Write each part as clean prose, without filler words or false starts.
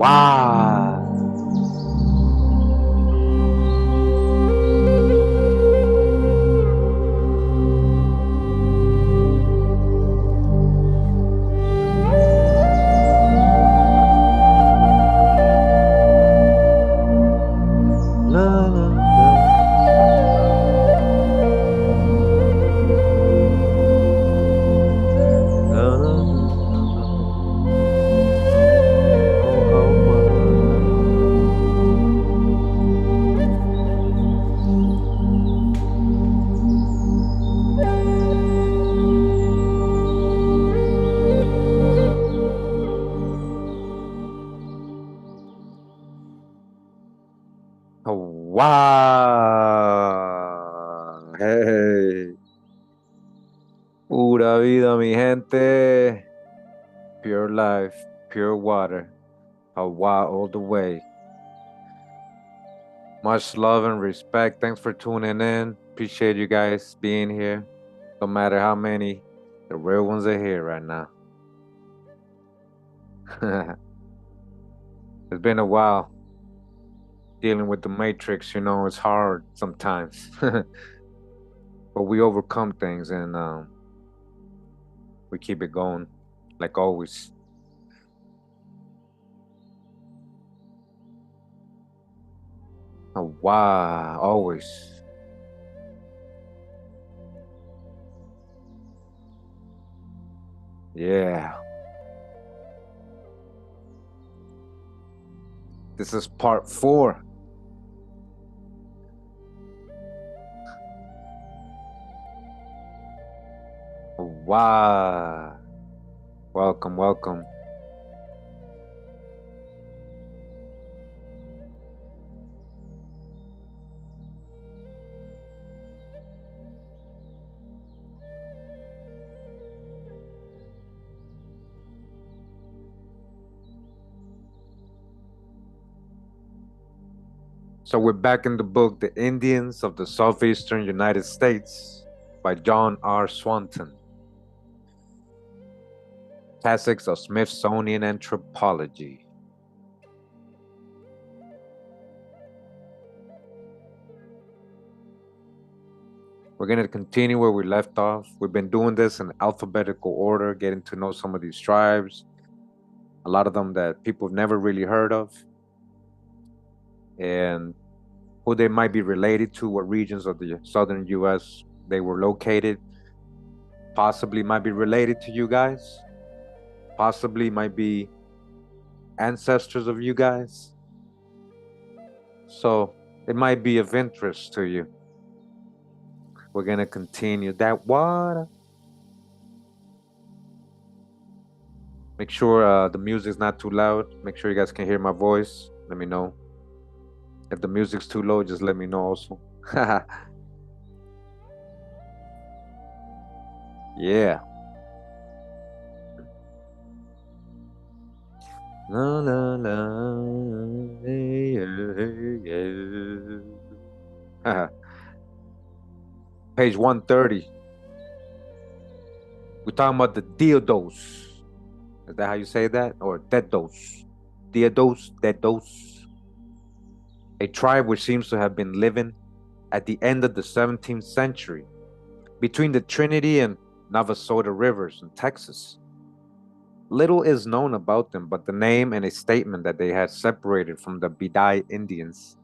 Wow. La, la, la. La, la, la, la. Wow. Hey. Pura vida, mi gente. Pure life, pure water. Agua all the way. Much love and respect. Thanks for tuning in. Appreciate you guys being here. No matter how many, the real ones are here right now. It's been a while dealing with the Matrix, you know, it's hard sometimes. But we overcome things and we keep it going, like always. Oh, wow, always. Yeah. This is part 4. Wow. Welcome, welcome. So we're back in the book, The Indians of the Southeastern United States by John R. Swanton. Classics of Smithsonian Anthropology. We're going to continue where we left off. We've been doing this in alphabetical order, getting to know some of these tribes, a lot of them that people have never really heard of, and who they might be related to, what regions of the southern U.S. they were located, possibly might be related to you guys, possibly might be ancestors of you guys. So it might be of interest to you. We're going to continue that water. Make sure the music's not too loud. Make sure you guys can hear my voice. Let me know. If the music's too low, just let me know also. Yeah. La la la. Hey, hey, hey. Page 130. We're talking about the Deados. Is that how you say that? Or Deados? Deados. A tribe which seems to have been living at the end of the 17th century between the Trinity and Navasota rivers in Texas. Little is known about them but the name and a statement that they had separated from the Bidai Indians.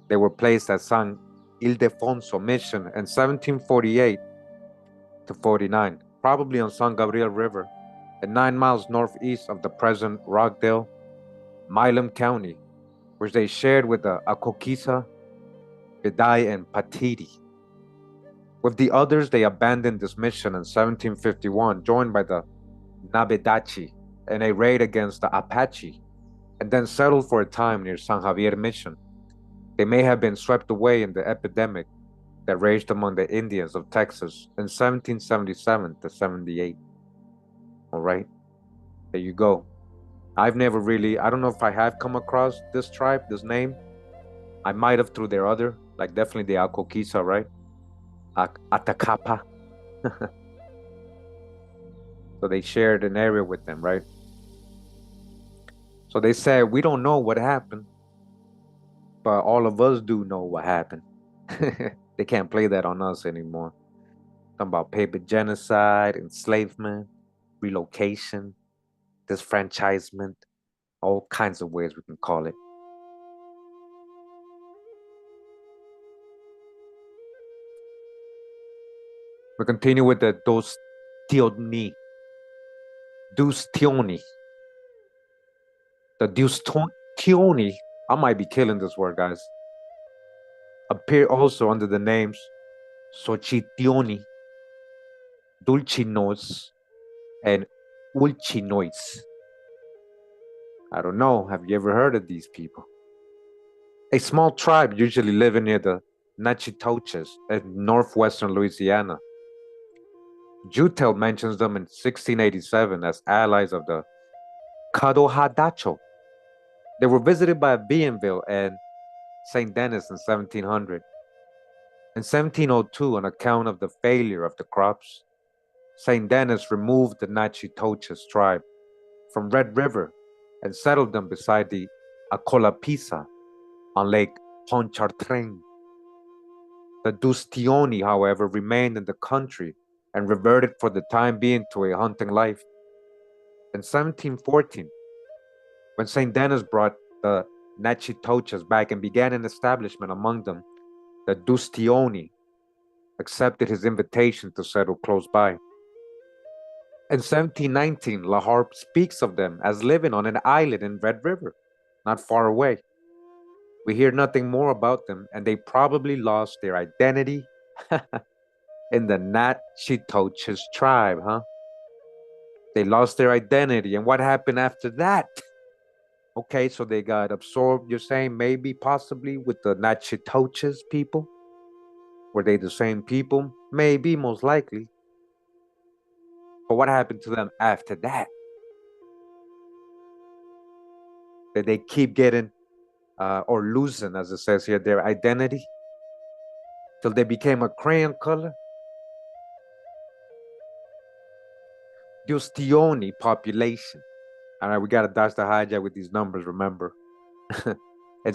They were placed at San Ildefonso Mission in 1748 to 49, probably on San Gabriel River, and 9 miles northeast of the present Rockdale, Milam County, which they shared with the Akokisa, Bidai, and Patidi. With the others, they abandoned this mission in 1751, joined by the Nabedachi in a raid against the Apache, and then settled for a time near San Javier Mission. They may have been swept away in the epidemic that raged among the Indians of Texas in 1777 to 78. All right, there you go. I've never really, I don't know if I have come across this tribe, this name. I might have through their other, like definitely the Akokisa, right? Atacapa. So they shared an area with them, right? So they said, we don't know what happened, but all of us do know what happened. They can't play that on us anymore. Talking about paper genocide, enslavement, relocation, disfranchisement, all kinds of ways we can call it. We continue with the Doustioni. The Doustioni, I might be killing this word, guys, appear also under the names Xochitioni, Dulcinos, and Ulchinois. I don't know, have you ever heard of these people? A small tribe usually living near the Natchitoches in northwestern Louisiana. Jutel mentions them in 1687 as allies of the Cadohadacho. They were visited by Bienville and St. Denis in 1700. In 1702, on account of the failure of the crops, St. Denis removed the Natchitoches tribe from Red River and settled them beside the Acolapisa on Lake Pontchartrain. The Doustioni, however, remained in the country and reverted for the time being to a hunting life. In 1714, when St. Denis brought the Natchitoches back and began an establishment among them, the Doustioni accepted his invitation to settle close by. In 1719, Lahore speaks of them as living on an island in Red River, not far away. We hear nothing more about them, and they probably lost their identity in the Natchitoches tribe, huh? They lost their identity, and what happened after that? Okay, so they got absorbed, you're saying, maybe, possibly, with the Natchitoches people? Were they the same people? Maybe, most likely. But what happened to them after that? Did they keep getting or losing, as it says here, their identity till they became a crayon color? Doustioni population. All right, we got to dodge the hijack with these numbers, remember. In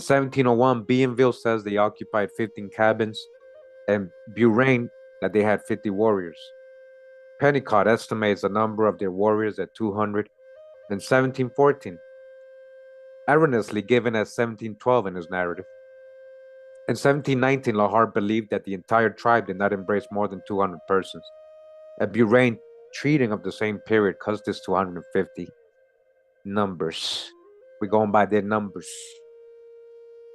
1701, Bienville says they occupied 15 cabins, and Burain that they had 50 warriors. Pennicott estimates the number of their warriors at 200 in 1714, erroneously given as 1712 in his narrative. In 1719, Lahar believed that the entire tribe did not embrace more than 200 persons. A Burain treating of the same period caused this to 150. Numbers. We're going by their numbers.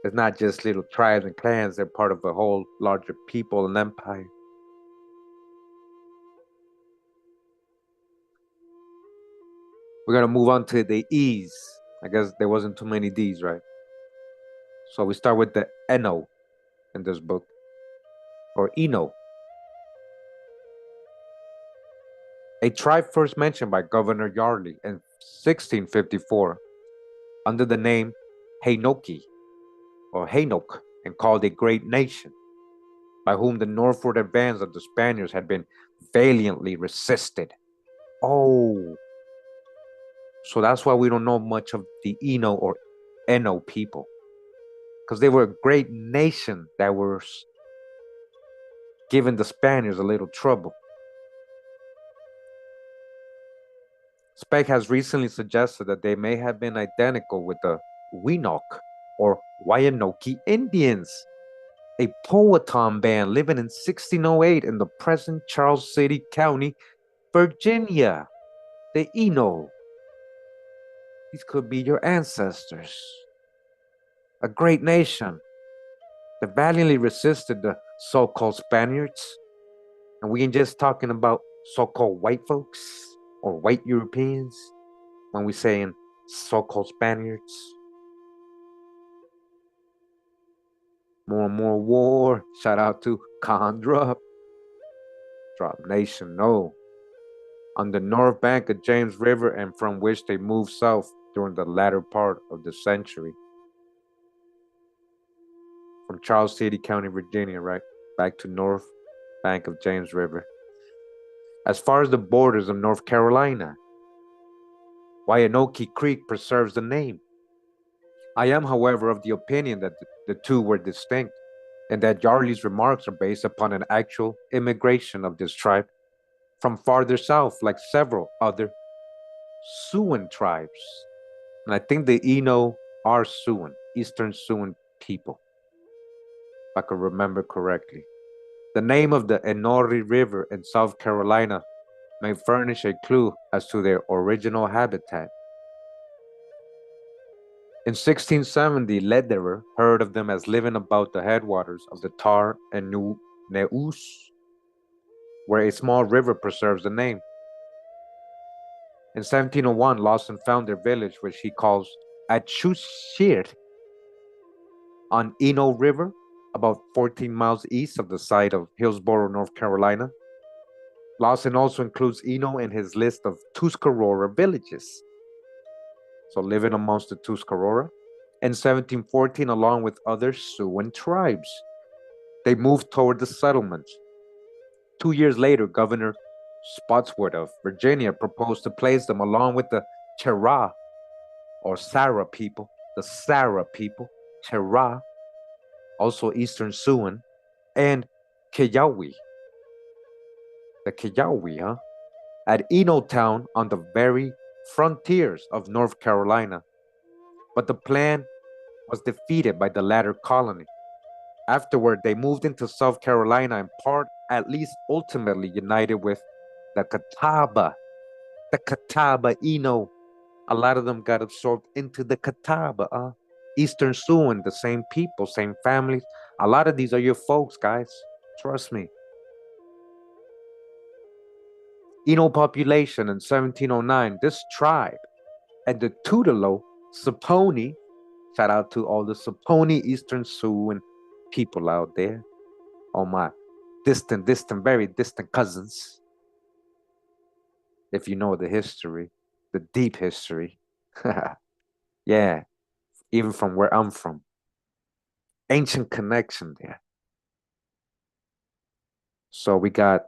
It's not just little tribes and clans, they're part of a whole larger people and empire. We're going to move on to the E's. I guess there wasn't too many D's, right? So we start with the Eno in this book, or Eno. A tribe first mentioned by Governor Yarley in 1654 under the name Hainoki, or Hainok, and called a great nation, by whom the northward advance of the Spaniards had been valiantly resisted. Oh, so that's why we don't know much of the Eno or Eno people, because they were a great nation that was giving the Spaniards a little trouble. Speck has recently suggested that they may have been identical with the Weenok or Wyanoke Indians, a Powhatan band living in 1608 in the present Charles City County, Virginia. The Eno. These could be your ancestors. A great nation that valiantly resisted the so-called Spaniards. And we ain't just talking about so-called white folks or white Europeans when we saying so-called Spaniards. More and more war. Shout out to Condra. Drop Nation, no. On the north bank of James River, and from which they moved south during the latter part of the century. From Charles City County, Virginia, right? Back to north bank of James River. As far as the borders of North Carolina, Wyanoke Creek preserves the name. I am, however, of the opinion that the two were distinct, and that Yarley's remarks are based upon an actual immigration of this tribe from farther south, like several other Siouan tribes. And I think the Eno are Siouan, Eastern Siouan people, if I could remember correctly. The name of the Enori River in South Carolina may furnish a clue as to their original habitat. In 1670, Lederer heard of them as living about the headwaters of the Tar and Neus, where a small river preserves the name. In 1701, Lawson found their village, which he calls Achushir, on Eno River, about 14 miles east of the site of Hillsborough, North Carolina. Lawson also includes Eno in his list of Tuscarora villages, so living amongst the Tuscarora. In 1714, along with other Siouan tribes, they moved toward the settlements. 2 years later, Governor Spotswood of Virginia proposed to place them along with the Chera or Sarah people, the Sarah people, Chera, also Eastern Siouan, and Kiyawi, the Kiyawi, at Eno Town on the very frontiers of North Carolina. But the plan was defeated by the latter colony. Afterward, they moved into South Carolina, in part, at least ultimately united with the Catawba. The Catawba Eno. A lot of them got absorbed into the Catawba. Eastern Siouan, the same people, same families. A lot of these are your folks, guys. Trust me. Eno population in 1709, this tribe and the Tutelo Saponi, shout out to all the Saponi Eastern Siouan people out there, all my distant, very distant cousins, if you know the history, the deep history. Yeah, even from where I'm from. Ancient connection there. So we got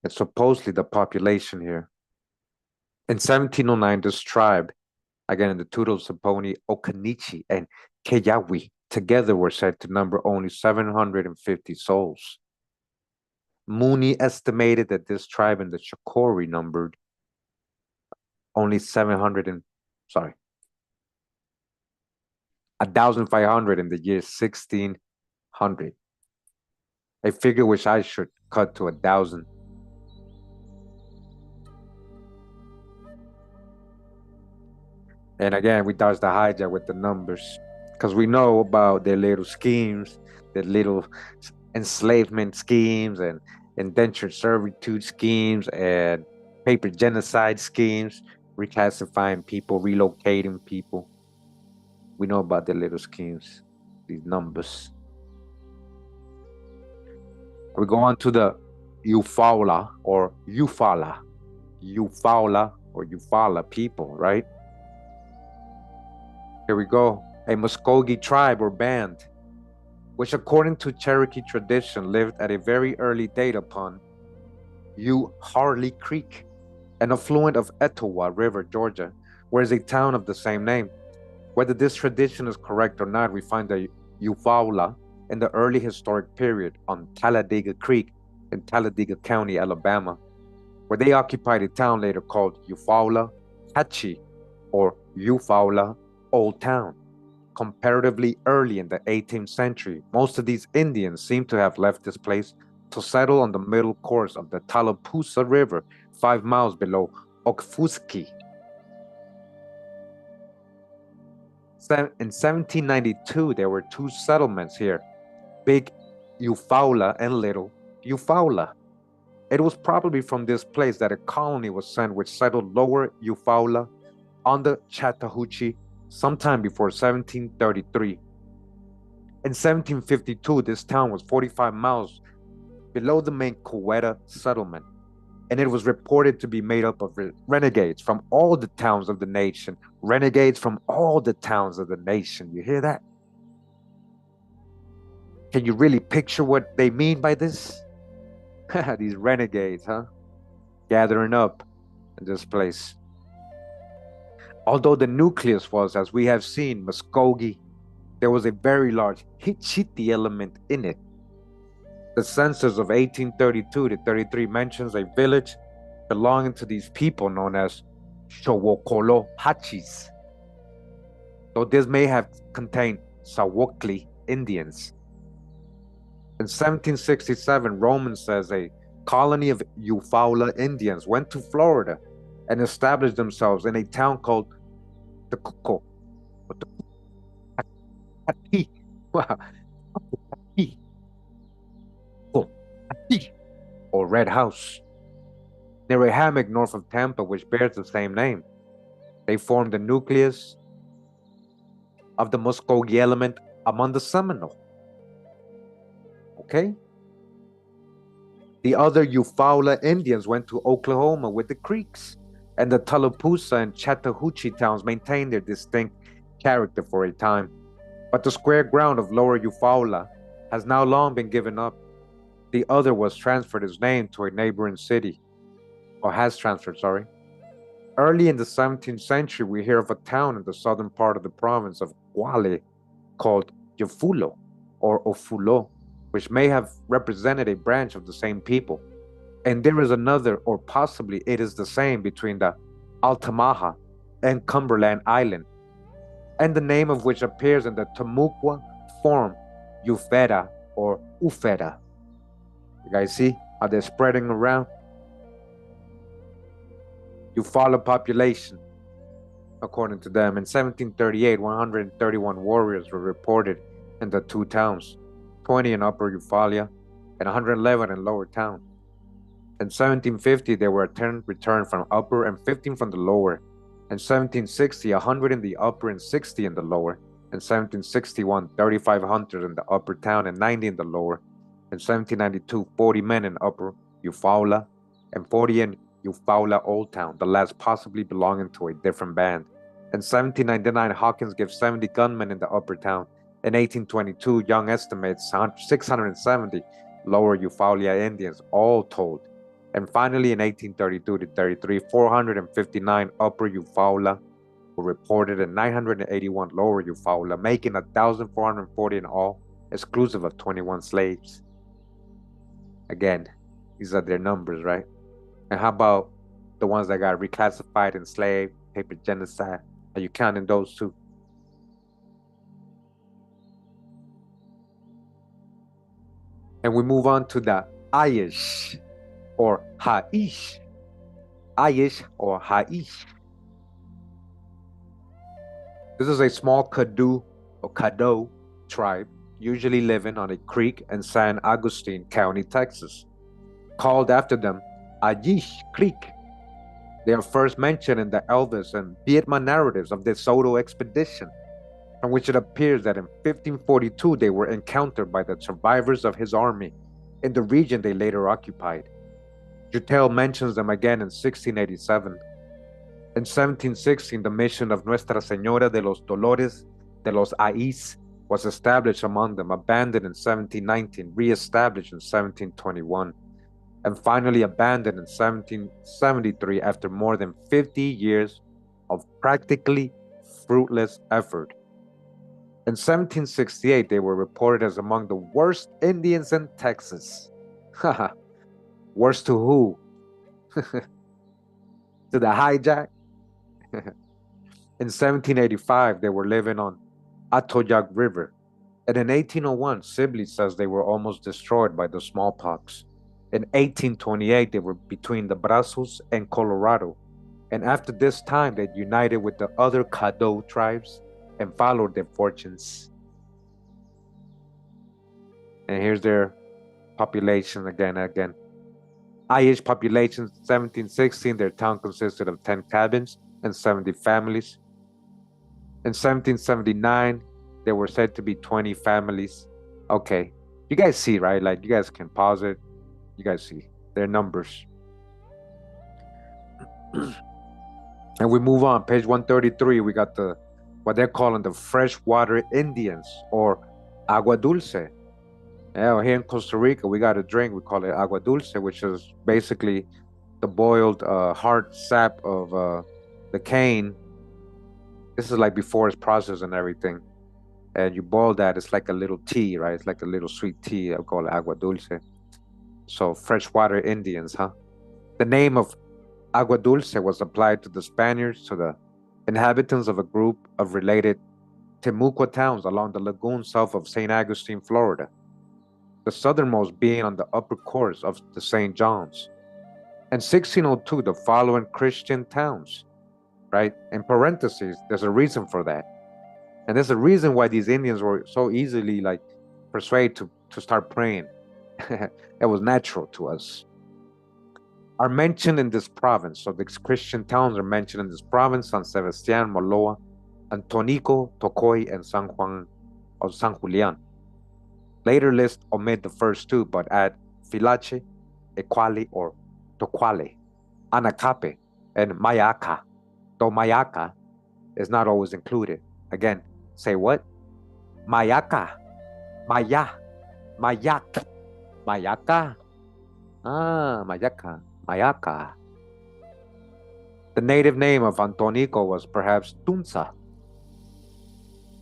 supposedly the population here. In 1709, this tribe, again in the Tutelo Saponi, Okanichi, and Keyawi, together were said to number only 750 souls. Mooney estimated that this tribe in the Shakori numbered only 1,500 in the year 1600. A figure which I should cut to 1,000. And again, we dodged the hijack with the numbers, because we know about their little schemes, their little enslavement schemes and indentured servitude schemes and paper genocide schemes. reclassifying people, relocating people. We know about the little schemes, these numbers. We go on to the Eufaula or Eufala. Eufaula or Eufala people, right? Here we go. A Muskogee tribe or band, which according to Cherokee tradition lived at a very early date upon Eufaula Creek, an affluent of Etowah River, Georgia, where is a town of the same name. Whether this tradition is correct or not, we find the Eufaula in the early historic period on Talladega Creek in Talladega County, Alabama, where they occupied a town later called Fus-hatchee or Eufaula Old Town. Comparatively early in the 18th century, most of these Indians seem to have left this place to settle on the middle course of the Tallapoosa River, 5 miles below Okfuskee. In 1792, there were 2 settlements here, Big Eufaula and Little Eufaula. It was probably from this place that a colony was sent which settled Lower Eufaula on the Chattahoochee sometime before 1733. In 1752, this town was 45 miles below the main Coweta settlement, and it was reported to be made up of renegades from all the towns of the nation. Renegades from all the towns of the nation. You hear that? Can you really picture what they mean by this? These renegades, huh? Gathering up in this place. Although the nucleus was, as we have seen, Muskogee, there was a very large Hitchiti element in it. The census of 1832 to 33 mentions a village belonging to these people known as Fus-hatchees, though this may have contained Southeastern Indians. In 1767, Roman says a colony of Eufaula Indians went to Florida and established themselves in a town called or Red House, near a hammock north of Tampa, which bears the same name. They formed the nucleus of the Muskogee element among the Seminole. Okay? The other Eufaula Indians went to Oklahoma with the Creeks, and the Tallapoosa and Chattahoochee towns maintained their distinct character for a time. But the square ground of Lower Eufaula has now long been given up. The other was transferred its name to a neighboring city, or has transferred, sorry. Early in the 17th century, we hear of a town in the southern part of the province of Guale called Yufala or Ofulo, which may have represented a branch of the same people. And there is another, or possibly it is the same, between the Altamaha and Cumberland Island, and the name of which appears in the Timucua form Eufala or Ufera. You guys see how they're spreading around? Eufala population, according to them, in 1738, 131 warriors were reported in the 2 towns, 20 in Upper Eufaula and 111 in Lower Town. In 1750, there were 10 returned from Upper and 15 from the Lower. In 1760, 100 in the Upper and 60 in the Lower. In 1761, 35 hunters in the Upper Town and 90 in the Lower. In 1792, 40 men in Upper Eufaula and 40 in Eufaula Old Town, the last possibly belonging to a different band. In 1799, Hawkins gives 70 gunmen in the Upper Town. In 1822, Young estimates 670 Lower Eufaula Indians, all told. And finally, in 1832 to 33, 459 Upper Eufaula were reported and 981 Lower Eufaula, making 1,440 in all, exclusive of 21 slaves. Again, these are their numbers, right? And how about the ones that got reclassified, enslaved, paper genocide? Are you counting those too? And we move on to the Eyeish or Eyeish. Eyeish or Eyeish. This is a small Caddo or Caddo tribe, usually living on a creek in San Agustin County, Texas, called after them Eyeish Creek. They are first mentioned in the Elvis and Vietnam narratives of the Soto expedition, from which it appears that in 1542 they were encountered by the survivors of his army in the region they later occupied. Jutel mentions them again in 1687. In 1716, the mission of Nuestra Señora de los Dolores de los Eyeish was established among them, abandoned in 1719, re-established in 1721, and finally abandoned in 1773 after more than 50 years of practically fruitless effort. In 1768, they were reported as among the worst Indians in Texas. Worst to who? To the hijack? In 1785, they were living on Atoyac River, and in 1801, Sibley says they were almost destroyed by the smallpox. In 1828, they were between the Brazos and Colorado, and after this time, they united with the other Caddo tribes and followed their fortunes. And here's their population again. Eyeish population, 1716, their town consisted of 10 cabins and 70 families. In 1779, there were said to be 20 families. Okay, you guys see, right? Like, you guys can pause it. You guys see their numbers. And we move on, page 133, we got what they're calling the Freshwater Indians, or Agua Dulce. Yeah, here in Costa Rica, we got a drink, we call it Agua Dulce, which is basically the boiled hard sap of the cane. This is like before it's processed and everything. And you boil that, it's like a little tea, right? It's like a little sweet tea. I call it Agua Dulce. So Freshwater Indians, huh? The name of Agua Dulce was applied to the Spaniards, to the inhabitants of a group of related Temuco towns along the lagoon south of St. Augustine, Florida, the southernmost being on the upper course of the St. John's. In 1602, the following Christian towns, right? In parentheses, there's a reason for that. And there's a reason why these Indians were so easily like persuaded to start praying. It was natural to us. Are mentioned in this province. So the Christian towns are mentioned in this province: San Sebastián, Moloa, Antonico, Tocoy, and San Juan or San Julian. Later list omit the first two, but add Filache, Equali, or Toquale, Anacape, and Mayaca, though Mayaca is not always included. Again, say what? Mayaca, Maya, Mayak, Mayaca. Mayaca, Mayaca. The native name of Antonico was perhaps Tunza.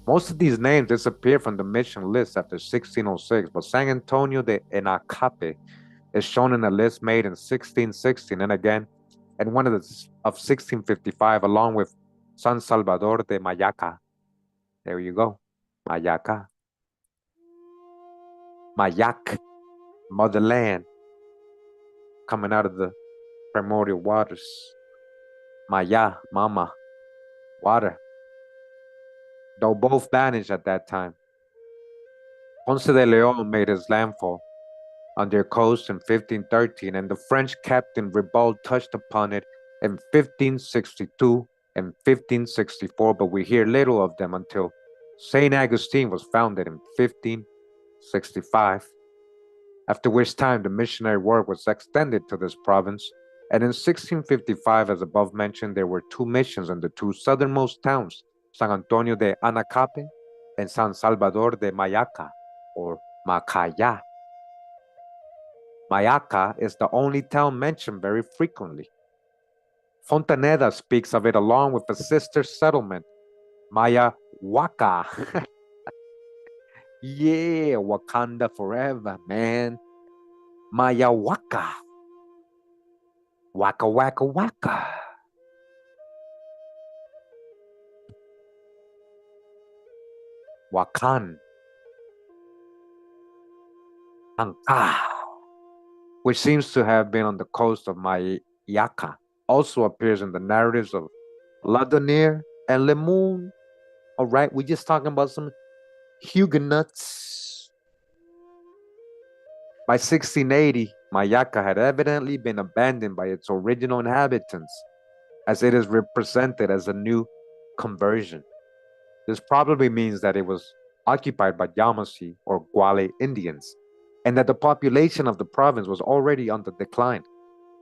Most of these names disappeared from the mission list after 1606, but San Antonio de Enacape is shown in a list made in 1616 and again in one of 1655, along with San Salvador de Mayaca. There you go, Mayaca. Mayak, motherland, coming out of the primordial waters. Maya, mama, water. Though both vanished at that time. Ponce de Leon made his landfall on their coast in 1513, and the French captain Ribault touched upon it in 1562 and 1564, but we hear little of them until St. Augustine was founded in 1565, after which time the missionary work was extended to this province. And in 1655, as above mentioned, there were two missions in the two southernmost towns, San Antonio de Anacape and San Salvador de Mayaca, or Macaya. Mayaca is the only town mentioned very frequently. Fontaneda speaks of it along with a sister settlement, Mayahuaca. Yeah, Wakanda forever, man. Mayahuaca. Waka, waka, waka. Wakan. Anka, which seems to have been on the coast of Mayaca, also appears in the narratives of Laudonnière and Le Moon. All right, we're just talking about some Huguenots. By 1680, Mayaca had evidently been abandoned by its original inhabitants, as it is represented as a new conversion. This probably means that it was occupied by Yamasee or Guale Indians, and that the population of the province was already on the decline,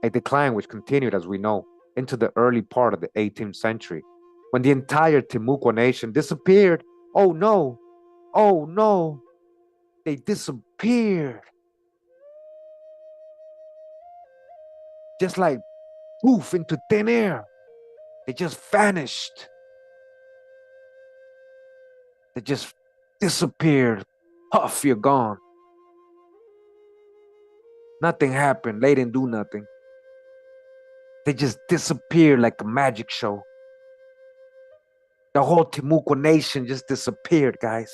a decline which continued, as we know, into the early part of the 18th century, when the entire Timucua nation disappeared. Oh no, oh no, they disappeared. Just like poof into thin air. They just vanished. They just disappeared. Puff, you're gone. Nothing happened. They didn't do nothing. They just disappeared like a magic show. The whole Timucua nation just disappeared, guys.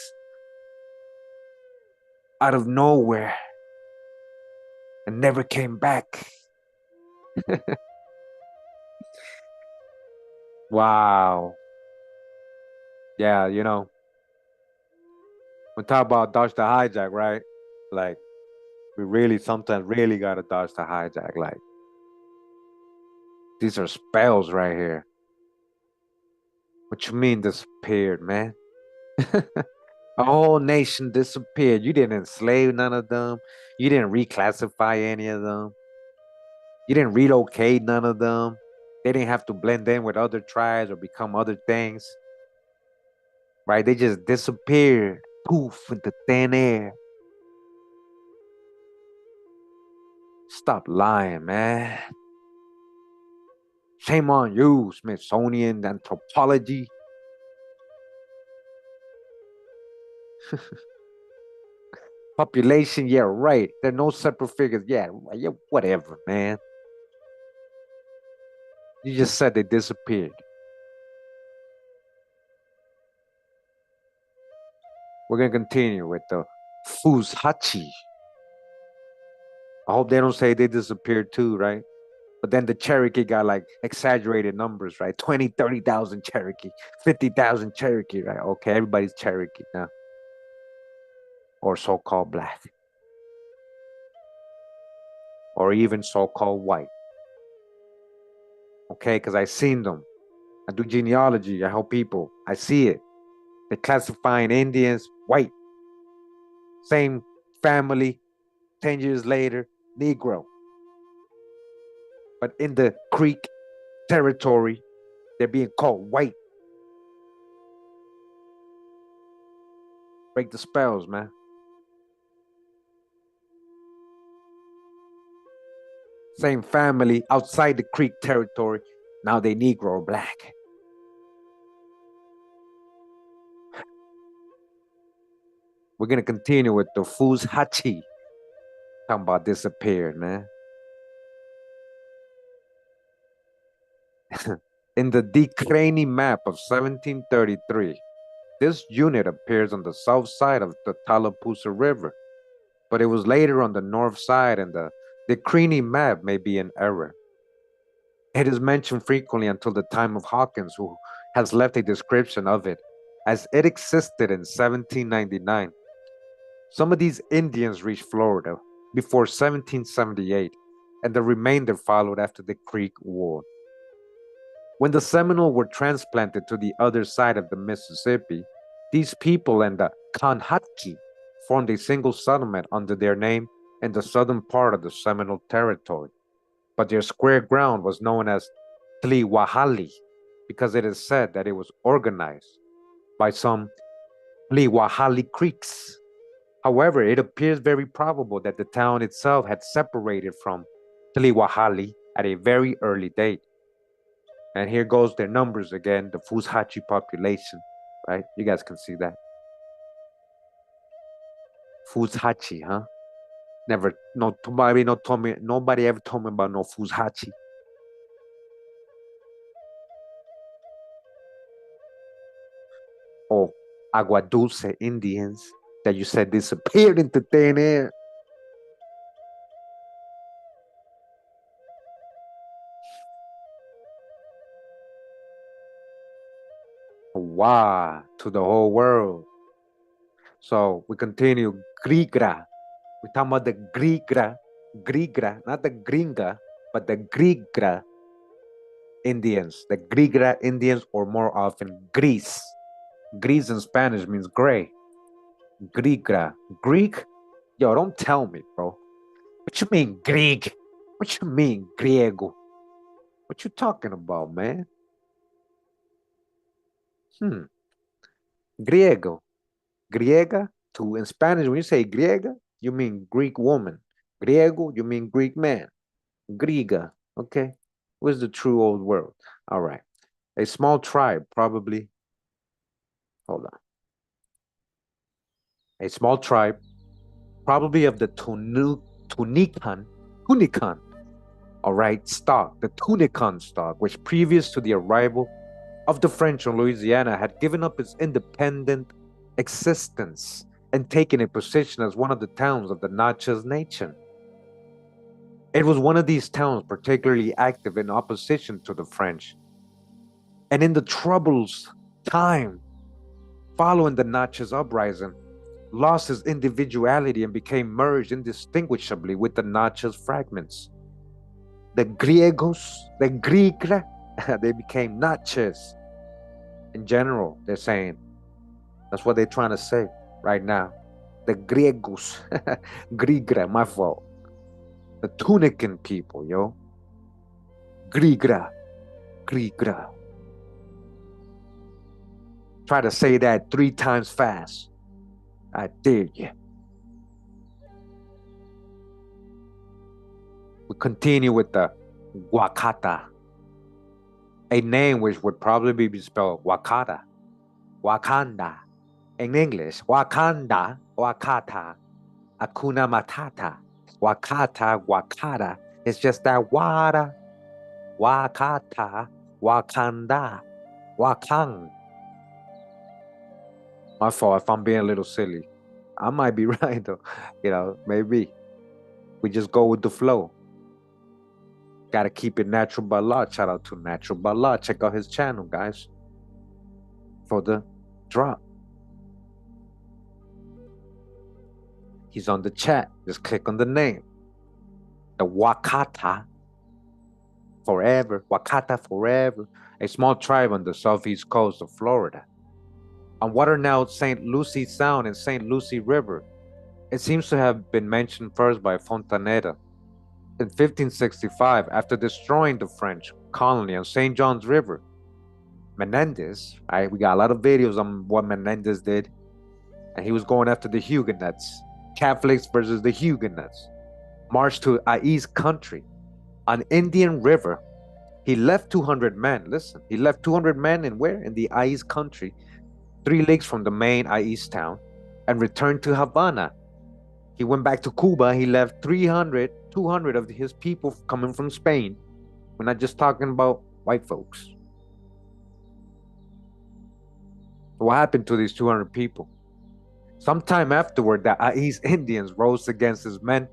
Out of nowhere. And never came back. Wow. Yeah, you know, we talk about dodge the hijack, right? Like, we really sometimes really gotta dodge the hijack. Like, these are spells right here. What you mean disappeared, man? A whole nation disappeared. You didn't enslave none of them. You didn't reclassify any of them. You didn't relocate none of them. They didn't have to blend in with other tribes or become other things. Right? They just disappeared. Poof into thin air. Stop lying, man. Shame on you, Smithsonian anthropology. Population, yeah, right. There are no separate figures. Yeah, whatever, man. You just said they disappeared. We're gonna continue with the Fus-hatchee. I hope they don't say they disappeared too, right? But then the Cherokee got like exaggerated numbers, right? 20, 30,000 Cherokee, 50,000 Cherokee, right? Okay, everybody's Cherokee now. Or so-called black. Or even so-called white. Okay, because I seen them. I do genealogy, I help people. I see it. They're classifying Indians white. Same family, 10 years later, Negro. But in the Creek territory, they're being called white. Break the spells, man. Same family outside the Creek territory. Now they Negro or black. We're going to continue with the Fus-hatchee. Talking about disappeared, man. In the Decrani map of 1733, this unit appears on the south side of the Tallapoosa River, but it was later on the north side, and the Decrani map may be an error. It is mentioned frequently until the time of Hawkins, who has left a description of it, as it existed in 1799. Some of these Indians reached Florida before 1778, and the remainder followed after the Creek War. When the Seminole were transplanted to the other side of the Mississippi, these people and the Kanhatki formed a single settlement under their name in the southern part of the Seminole territory. But their square ground was known as Thliwahali because it is said that it was organized by some Liwahali Creeks. However, it appears very probable that the town itself had separated from Thliwahali at a very early date. And here goes their numbers again, the Fus-hatchee population, right? You guys can see that. Fus-hatchee, huh? Never, no, nobody ever told me about no Fus-hatchee. Or Agua Dulce Indians that you said disappeared into thin air. Wow, to the whole world. So we continue. Grigra. We're talking about the Grigra. Grigra, not the Gringa, but the Grigra. Indians, the Grigra Indians, or more often Gris. Gris in Spanish means gray. Grigra. Greek? Yo, don't tell me, bro. What you mean Greek? What you mean Griego? What you talking about, man? Griego. Griega, to in Spanish, when you say griega, you mean Greek woman. Griego, you mean Greek man. Griga, okay? What's the true old world? All right. A small tribe, probably. Hold on. A small tribe, probably of the Tunican, all right, stock, the Tunican stock, which previous to the arrival of the French in Louisiana had given up its independent existence and taken a position as one of the towns of the Natchez Nation. It was one of these towns particularly active in opposition to the French. And in the troubles time following the Natchez uprising, lost his individuality and became merged indistinguishably with the Natchez fragments. The Griegos, the Grigra, they became Natchez. In general, they're saying, that's what they're trying to say right now. The Griegos, Grigra, my fault. The Tunican people, yo. Grigra, Grigra. Try to say that 3 times fast. I dare you. We continue with the Guacata, a name which would probably be spelled Guacata, Wakanda. In English, Wakanda, Guacata, Akuna Matata, Guacata, Guacata. It's just that Wada, Wakata, Wakanda, Wakang. My fault if I'm being a little silly. I might be right though. You know, maybe. We just go with the flow. Gotta keep it natural by law. Shout out to Natural by Law. Check out his channel, guys. For the drop. He's on the chat. Just click on the name. The Wakata forever. Wakata forever. A small tribe on the southeast coast of Florida. On what are now St. Lucie Sound and St. Lucie River. It seems to have been mentioned first by Fontaneda in 1565 after destroying the French colony on St. John's River. Menendez, we got a lot of videos on what Menendez did, and he was going after the Huguenots, Catholics versus the Huguenots. Marched to Eyeish country, on Indian River. He left 200 men. Listen, he left 200 men in where? In the Eyeish country, 3 leagues from the main Eyeish town, and returned to Havana. He went back to Cuba. He left 200 of his people coming from Spain. We're not just talking about white folks. What happened to these 200 people? Sometime afterward, the Eyeish Indians rose against his men,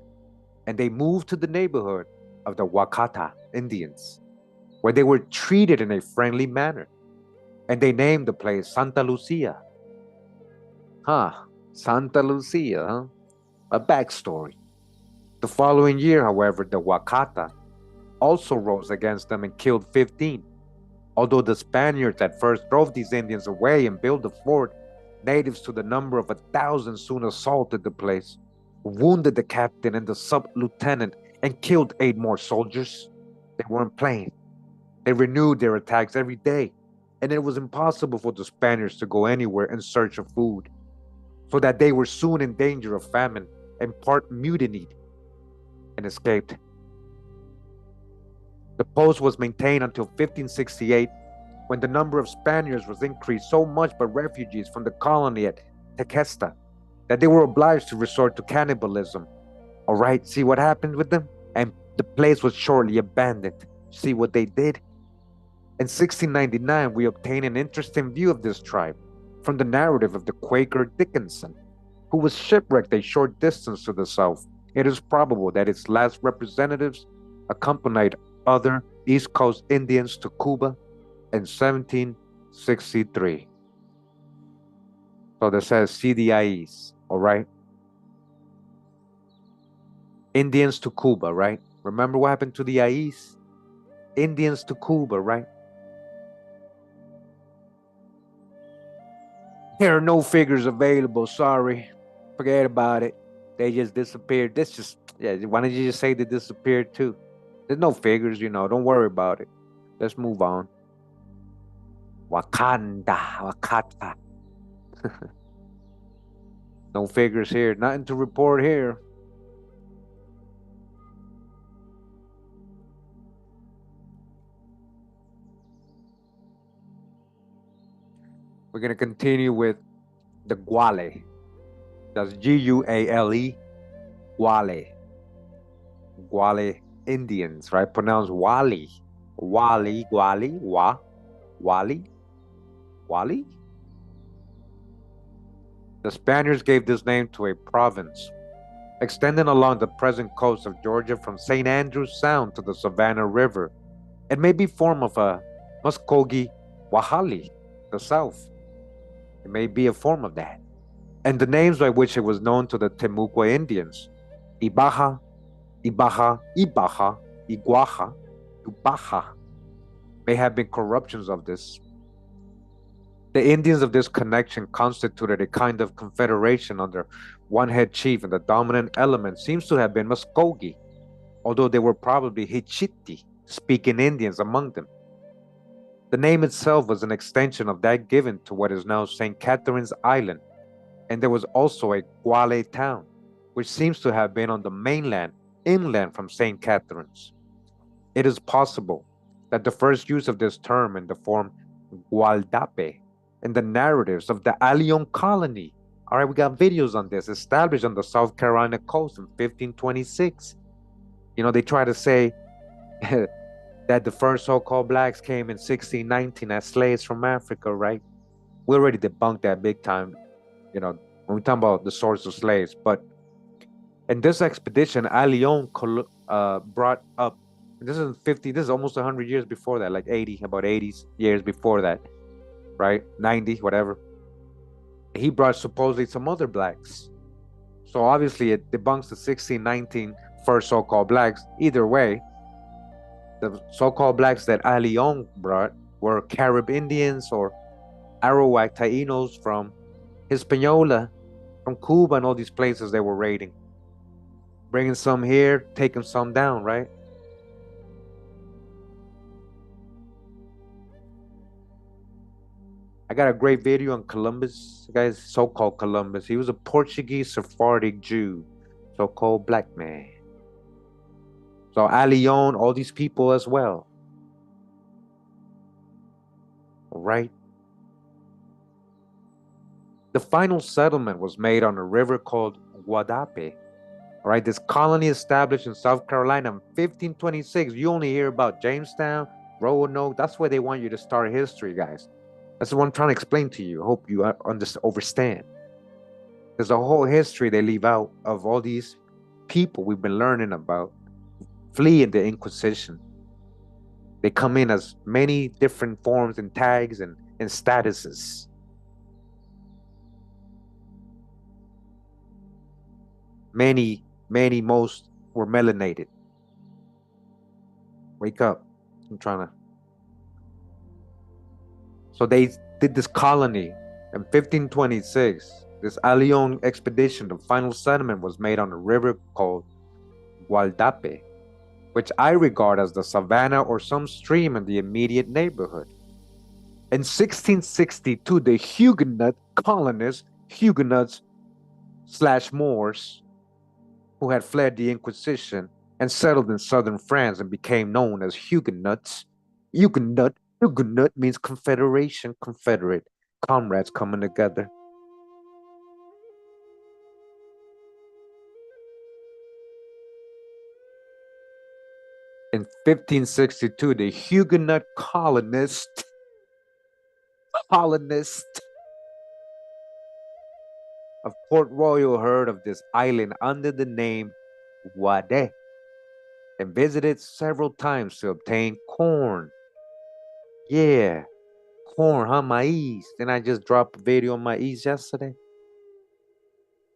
and they moved to the neighborhood of the Guacata Indians, where they were treated in a friendly manner. And they named the place Santa Lucia. Santa Lucia, huh? A backstory. The following year, however, the Guacata also rose against them and killed 15. Although the Spaniards at first drove these Indians away and built a fort, natives to the number of 1,000 soon assaulted the place, wounded the captain and the sub-lieutenant, and killed 8 more soldiers. They weren't playing. They renewed their attacks every day, and it was impossible for the Spaniards to go anywhere in search of food, so that they were soon in danger of famine and part mutinied and escaped. The post was maintained until 1568, when the number of Spaniards was increased so much by refugees from the colony at Tequesta that they were obliged to resort to cannibalism. All right, see what happened with them? And the place was shortly abandoned. See what they did? In 1699, we obtain an interesting view of this tribe from the narrative of the Quaker Dickinson, who was shipwrecked a short distance to the south. It is probable that its last representatives accompanied other East Coast Indians to Cuba in 1763. So that says CDIEs, all right? Indians to Cuba, right? Remember what happened to the Eyeish? Indians to Cuba, right? There are no figures available. Sorry. Forget about it. They just disappeared. That's just, yeah, why don't you just say they disappeared too? There's no figures, don't worry about it. Let's move on. Wakanda, Wakata. No figures here. Nothing to report here. We're going to continue with the Guale. That's Guale. Guale. Guale Indians, right? Pronounced Wali. Wali, Guale, Wali, Wali. The Spaniards gave this name to a province extending along the present coast of Georgia from St. Andrews Sound to the Savannah River. It may be form of a Muskogee-Wahali, the south. It may be a form of that. And the names by which it was known to the Temuco Indians, Ibaha, Ibaha, Ibaha, Iguaha, Ubaha, may have been corruptions of this. The Indians of this connection constituted a kind of confederation under one head chief, and the dominant element seems to have been Muskogee, although there were probably Hitchiti speaking Indians among them. The name itself was an extension of that given to what is now St. Catherine's Island, and there was also a Guale town, which seems to have been on the mainland, inland from St. Catherine's. It is possible that the first use of this term in the form Gualdape in the narratives of the Allion colony. All right, we got videos on this, established on the South Carolina coast in 1526. They try to say that the first so-called blacks came in 1619 as slaves from Africa, right? We already debunked that big time, when we talk about the source of slaves. But in this expedition, Allion brought up, this is almost 100 years before that, like 80, about 80 years before that, right? 90, whatever. He brought supposedly some other blacks. So obviously it debunks the 1619 first so-called blacks. Either way, the so-called blacks that Allion brought were Carib Indians or Arawak Taínos from Hispaniola, from Cuba and all these places they were raiding. Bringing some here, taking some down, right? I got a great video on Columbus, guys, so-called Columbus. He was a Portuguese Sephardic Jew, so-called black man. So Allion, all these people as well. All right. The final settlement was made on a river called Guadape. All right, this colony established in South Carolina in 1526. You only hear about Jamestown, Roanoke. That's where they want you to start history, guys. That's what I'm trying to explain to you. I hope you understand. There's a whole history they leave out of all these people we've been learning about fleeing the Inquisition. They come in as many different forms and tags and statuses. Most were melanated. Wake up. I'm trying to. So they did this colony in 1526. This Allion expedition, the final settlement was made on a river called Gualdape, which I regard as the Savannah or some stream in the immediate neighborhood. In 1662, the Huguenot colonists, Huguenots/Moors, who had fled the Inquisition and settled in southern France and became known as Huguenots. Huguenot means confederation, confederate, comrades coming together. In 1562, the Huguenot colonists of Port Royal heard of this island under the name Guade and visited several times to obtain corn. Yeah, corn, huh? Maíz. Then I just dropped a video on maíz yesterday.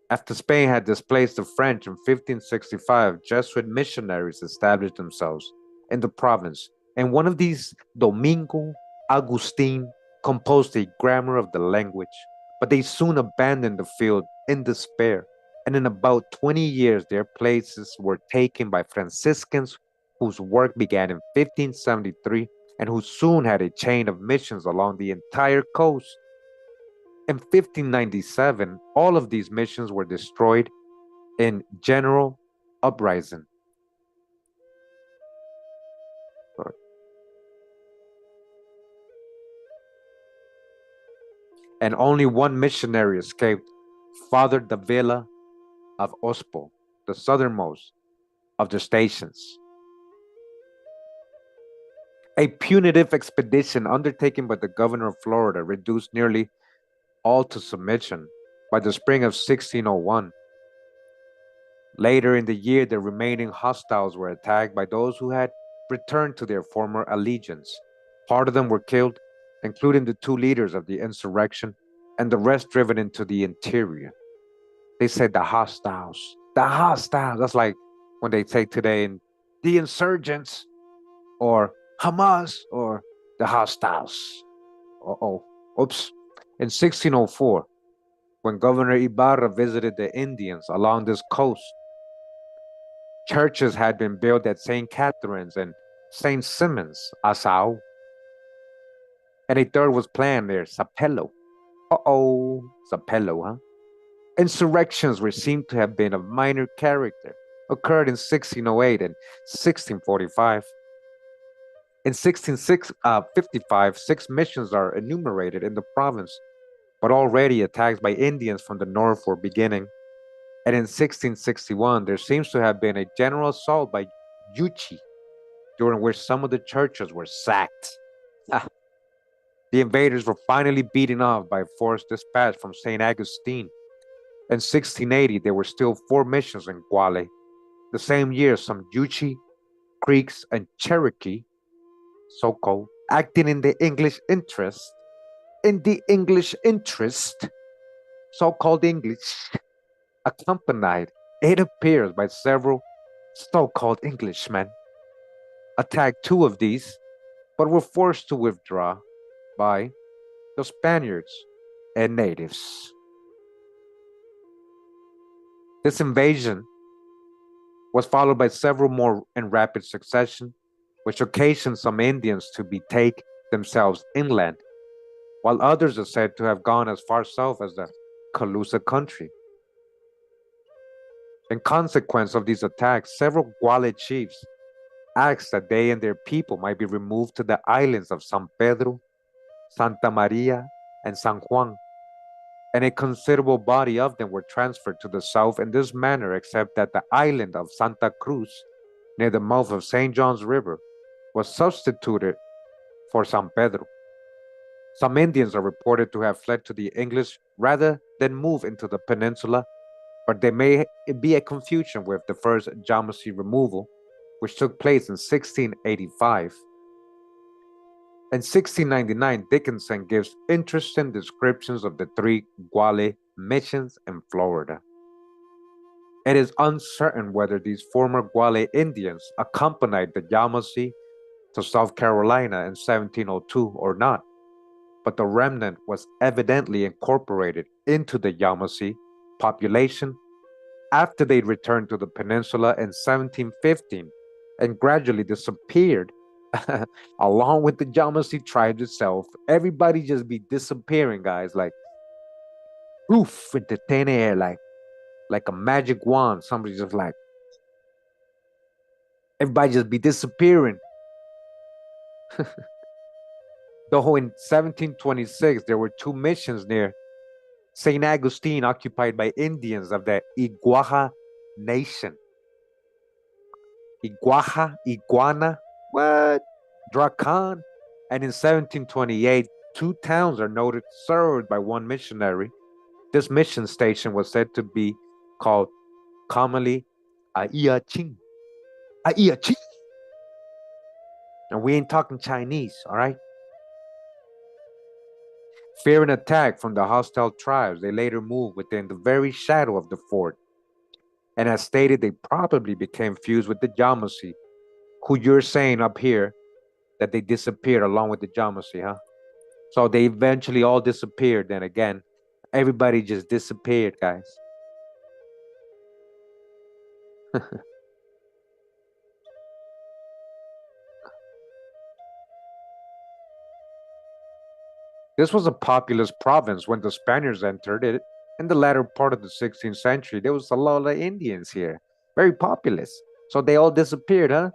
After Spain had displaced the French in 1565, Jesuit missionaries established themselves in the province And one of these, Domingo Agustin, composed a grammar of the language, but they soon abandoned the field in despair. And in about 20 years, their places were taken by Franciscans whose work began in 1573 and who soon had a chain of missions along the entire coast. In 1597, all of these missions were destroyed in general uprising. And only one missionary escaped, Father Davila of Ospo, the southernmost of the stations. A punitive expedition undertaken by the governor of Florida reduced nearly all to submission by the spring of 1601. Later in the year, the remaining hostiles were attacked by those who had returned to their former allegiance. Part of them were killed, including the two leaders of the insurrection, and the rest driven into the interior. They said the hostiles. The hostiles. That's like when they say today in the insurgents or Hamas or the hostiles. Uh-oh. Oops. In 1604, when Governor Ibarra visited the Indians along this coast, churches had been built at St. Catherine's and St. Simon's, Asau. And a third was planned there, Sapelo. Uh-oh, Sapelo, huh? Insurrections which seem to have been of minor character occurred in 1608 and 1645. In 1655, 6 missions are enumerated in the province, but already attacks by Indians from the north were beginning. And in 1661, there seems to have been a general assault by Yuchi, during which some of the churches were sacked. The invaders were finally beaten off by a forced dispatch from St. Augustine. In 1680, there were still 4 missions in Guale. The same year, some Yuchi, Creeks, and Cherokee, so-called, acting in the English interest, so-called English, accompanied, it appears, by several so-called Englishmen, attacked 2 of these, but were forced to withdraw by the Spaniards and natives. This invasion was followed by several more in rapid succession, which occasioned some Indians to betake themselves inland, while others are said to have gone as far south as the Calusa country. In consequence of these attacks, several Guale chiefs asked that they and their people might be removed to the islands of San Pedro, Santa Maria, and San Juan, and a considerable body of them were transferred to the south in this manner, except that the island of Santa Cruz, near the mouth of St. John's River, was substituted for San Pedro. Some Indians are reported to have fled to the English rather than move into the peninsula, but there may be a confusion with the first Yamasee removal, which took place in 1685. In 1699, Dickinson gives interesting descriptions of the 3 Guale missions in Florida. It is uncertain whether these former Guale Indians accompanied the Yamasee to South Carolina in 1702 or not, but the remnant was evidently incorporated into the Yamasee population after they returned to the peninsula in 1715 and gradually disappeared along with the Yamasee tribes itself. Everybody just be disappearing, guys, like poof into thin air, like a magic wand. Somebody just like, everybody just be disappearing. Though in 1726, there were 2 missions near St. Augustine occupied by Indians of the Iguaja nation. Iguana, what? Dracan. And in 1728, 2 towns are noted served by 1 missionary. This mission station was said to be called commonly Eyeish. Eyeish. And we ain't talking Chinese, all right? Fearing attack from the hostile tribes, they later moved within the very shadow of the fort. And as stated, they probably became fused with the Yamasee, who you're saying up here that they disappeared along with the Yamasee, huh? So they eventually all disappeared. Then again, everybody just disappeared, guys. This was a populous province when the Spaniards entered it. In the latter part of the 16th century, there was a lot of Indians here, very populous. So they all disappeared, huh?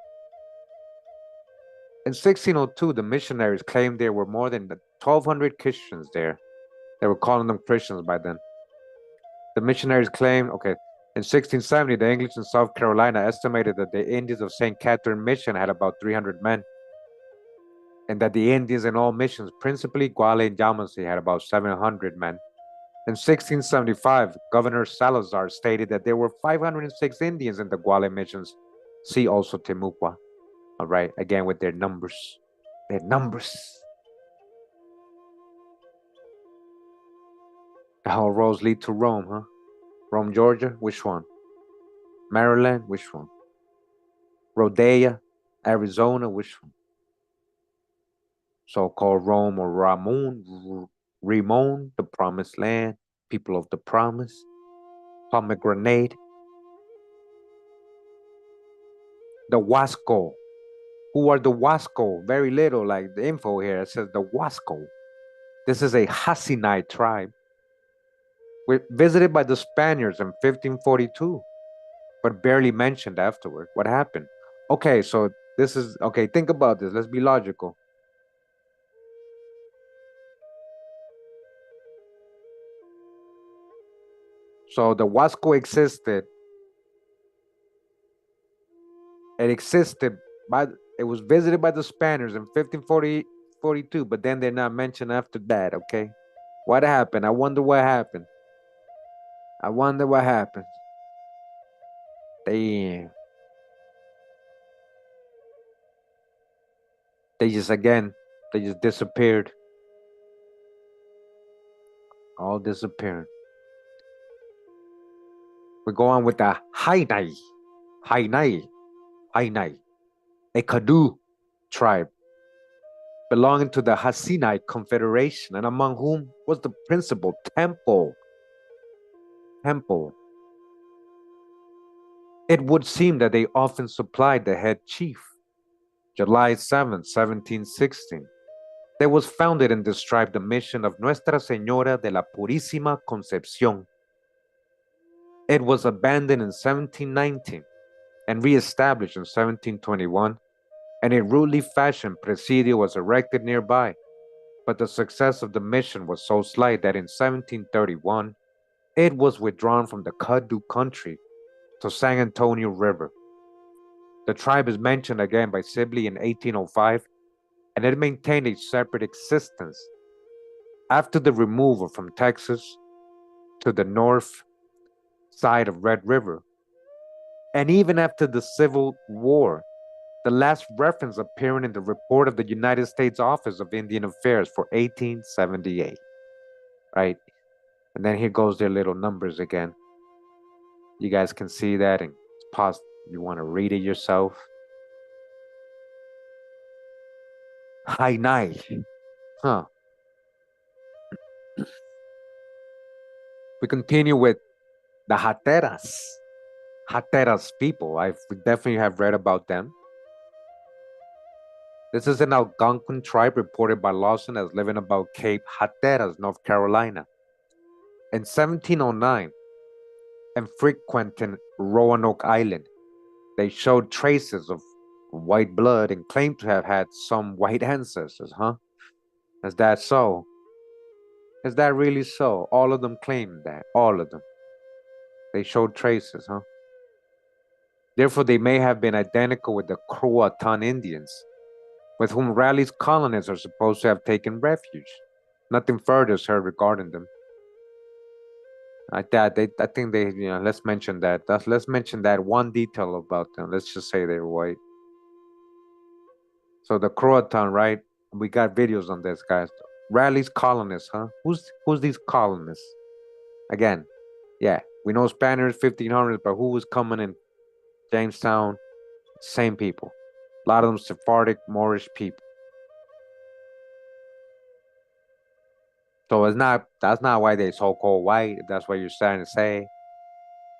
In 1602, the missionaries claimed there were more than 1,200 Christians there. They were calling them Christians by then. The missionaries claimed, okay, in 1670, the English in South Carolina estimated that the Indians of St. Catherine Mission had about 300 men, and that the Indians in all missions, principally Guale and Yamasee, had about 700 men. In 1675, Governor Salazar stated that there were 506 Indians in the Guale missions. See also Temucua. All right, again with their numbers. Their numbers. All roads lead to Rome, huh? Rome, Georgia, which one? Maryland, which one? Rodea, Arizona, which one? So-called Rome or Ramon, the promised land, people of the promise, pomegranate, the Guasco. Who are the Guasco? Very little, like the info here. It says the Guasco. This is a Hainai tribe. We're visited by the Spaniards in 1542, but barely mentioned afterward. What happened? Okay, so this is, okay, think about this. Let's be logical. So the Guasco existed. It existed it was visited by the Spaniards in 1542, but then they're not mentioned after that, okay? What happened? I wonder what happened. I wonder what happened. Damn. They just disappeared. All disappeared. We go on with the Hainai, a Kadu tribe belonging to the Hainai Confederation, and among whom was the principal Temple. It would seem that they often supplied the head chief. July 7, 1716. There was founded in this tribe the mission of Nuestra Señora de la Purísima Concepción. It was abandoned in 1719 and reestablished in 1721, and in rudely fashioned presidio was erected nearby. But the success of the mission was so slight that in 1731, it was withdrawn from the Kadu country to San Antonio River. The tribe is mentioned again by Sibley in 1805, and it maintained a separate existence after the removal from Texas to the north side of Red River, and even after the Civil War, the last reference appearing in the report of the United States Office of Indian Affairs for 1878, right? And then here goes their little numbers again. You guys can see that, and pause. You want to read it yourself. Hainai, huh? We continue with the Hatteras people. I definitely have read about them. This is an Algonquin tribe reported by Lawson as living about Cape Hatteras, North Carolina. In 1709, and frequenting Roanoke Island, they showed traces of white blood and claimed to have had some white ancestors, huh? Is that so? Is that really so? All of them claimed that, all of them. They showed traces, huh? Therefore, they may have been identical with the Croatan Indians, with whom Raleigh's colonists are supposed to have taken refuge. Nothing further is heard regarding them. I think they, let's mention that. Let's mention that one detail about them. Let's just say they're white. So the Croatan, right? We got videos on this, guys. Raleigh's colonists, huh? Who's these colonists? Again, yeah, we know Spaniards, 1500s, but who was coming in Jamestown? Same people. A lot of them Sephardic, Moorish people. So that's not why they so-called white, if that's what you're trying to say.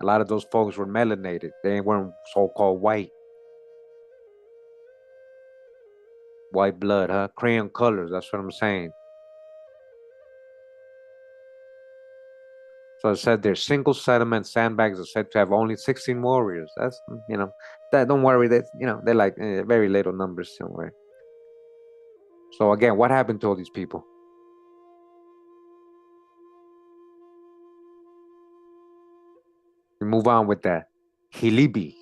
A lot of those folks were melanated. They weren't so-called white. White blood, huh? Crayon colors, that's what I'm saying. So it said their single settlement sandbags are said to have only 16 warriors. That's, that don't worry. They're like very little numbers somewhere. So again, what happened to all these people? We move on with that. Hilibi.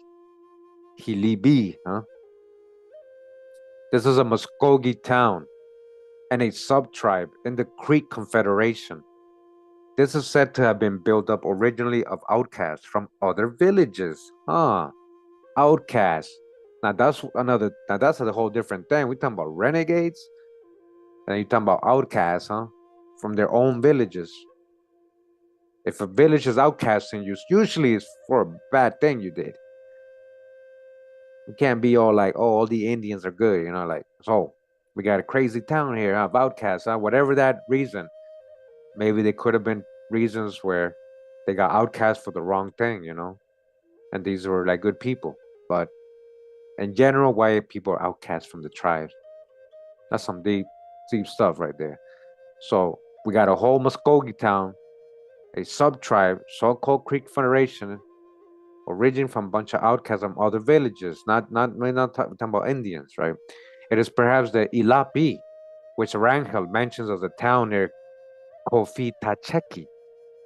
Hilibi, huh? This is a Muskogee town and a sub-tribe in the Creek Confederation. This is said to have been built up originally of outcasts from other villages. Huh. Outcasts. Now that's a whole different thing. We're talking about renegades. And you're talking about outcasts, huh? From their own villages. If a village is outcasting you, usually it's for a bad thing you did. You can't be all like, oh, all the Indians are good, like, so we got a crazy town here, huh, of outcasts, huh? Whatever that reason, maybe they could have been reasons where they got outcast for the wrong thing, and these were like good people. But in general, why people are outcast from the tribes? That's some deep stuff right there. So we got a whole Muskogee town, a sub-tribe, so-called Creek Federation, originating from a bunch of outcasts from other villages. We're not talking about Indians, right? It is perhaps the Ilapi, which Rangel mentions as a town near Fus-hatchee,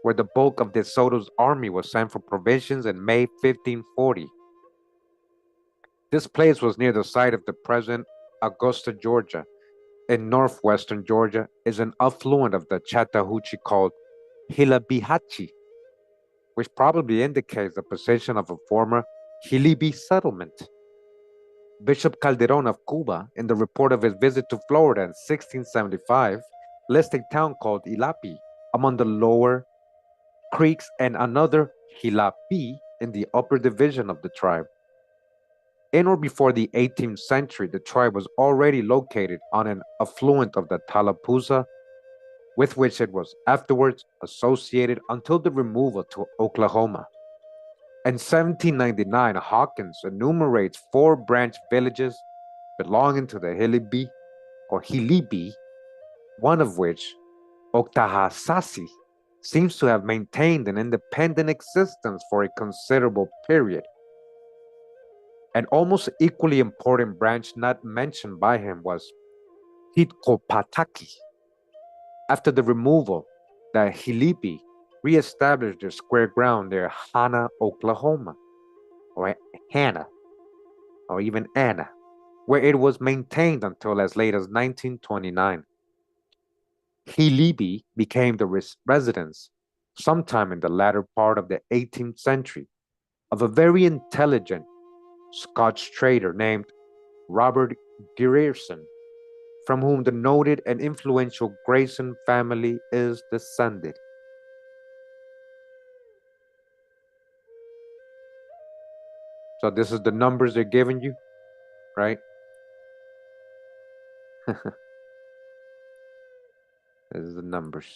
where the bulk of Deado's army was sent for provisions in May 1540. This place was near the site of the present Augusta, Georgia. In northwestern Georgia is an affluent of the Chattahoochee called Hilibi, which probably indicates the position of a former Hilibi settlement. Bishop Calderon of Cuba, in the report of his visit to Florida in 1675, lists a town called Ilapi among the lower creeks and another Hilapi in the upper division of the tribe. In or before the 18th century, the tribe was already located on an affluent of the Tallapoosa, with which it was afterwards associated until the removal to Oklahoma. In 1799, Hawkins enumerates 4 branch villages belonging to the Hilibi or Hilibi, one of which, Oktahasasi, seems to have maintained an independent existence for a considerable period. An almost equally important branch not mentioned by him was Hitkopataki. After the removal, the Hilibi reestablished their square ground near Hanna, Oklahoma, or Hannah, or even Anna, where it was maintained until as late as 1929. Hilibi became the residence, sometime in the latter part of the 18th century, of a very intelligent Scotch trader named Robert Grierson, from whom the noted and influential Grayson family is descended. So this is the numbers they're giving you, right? This is the numbers.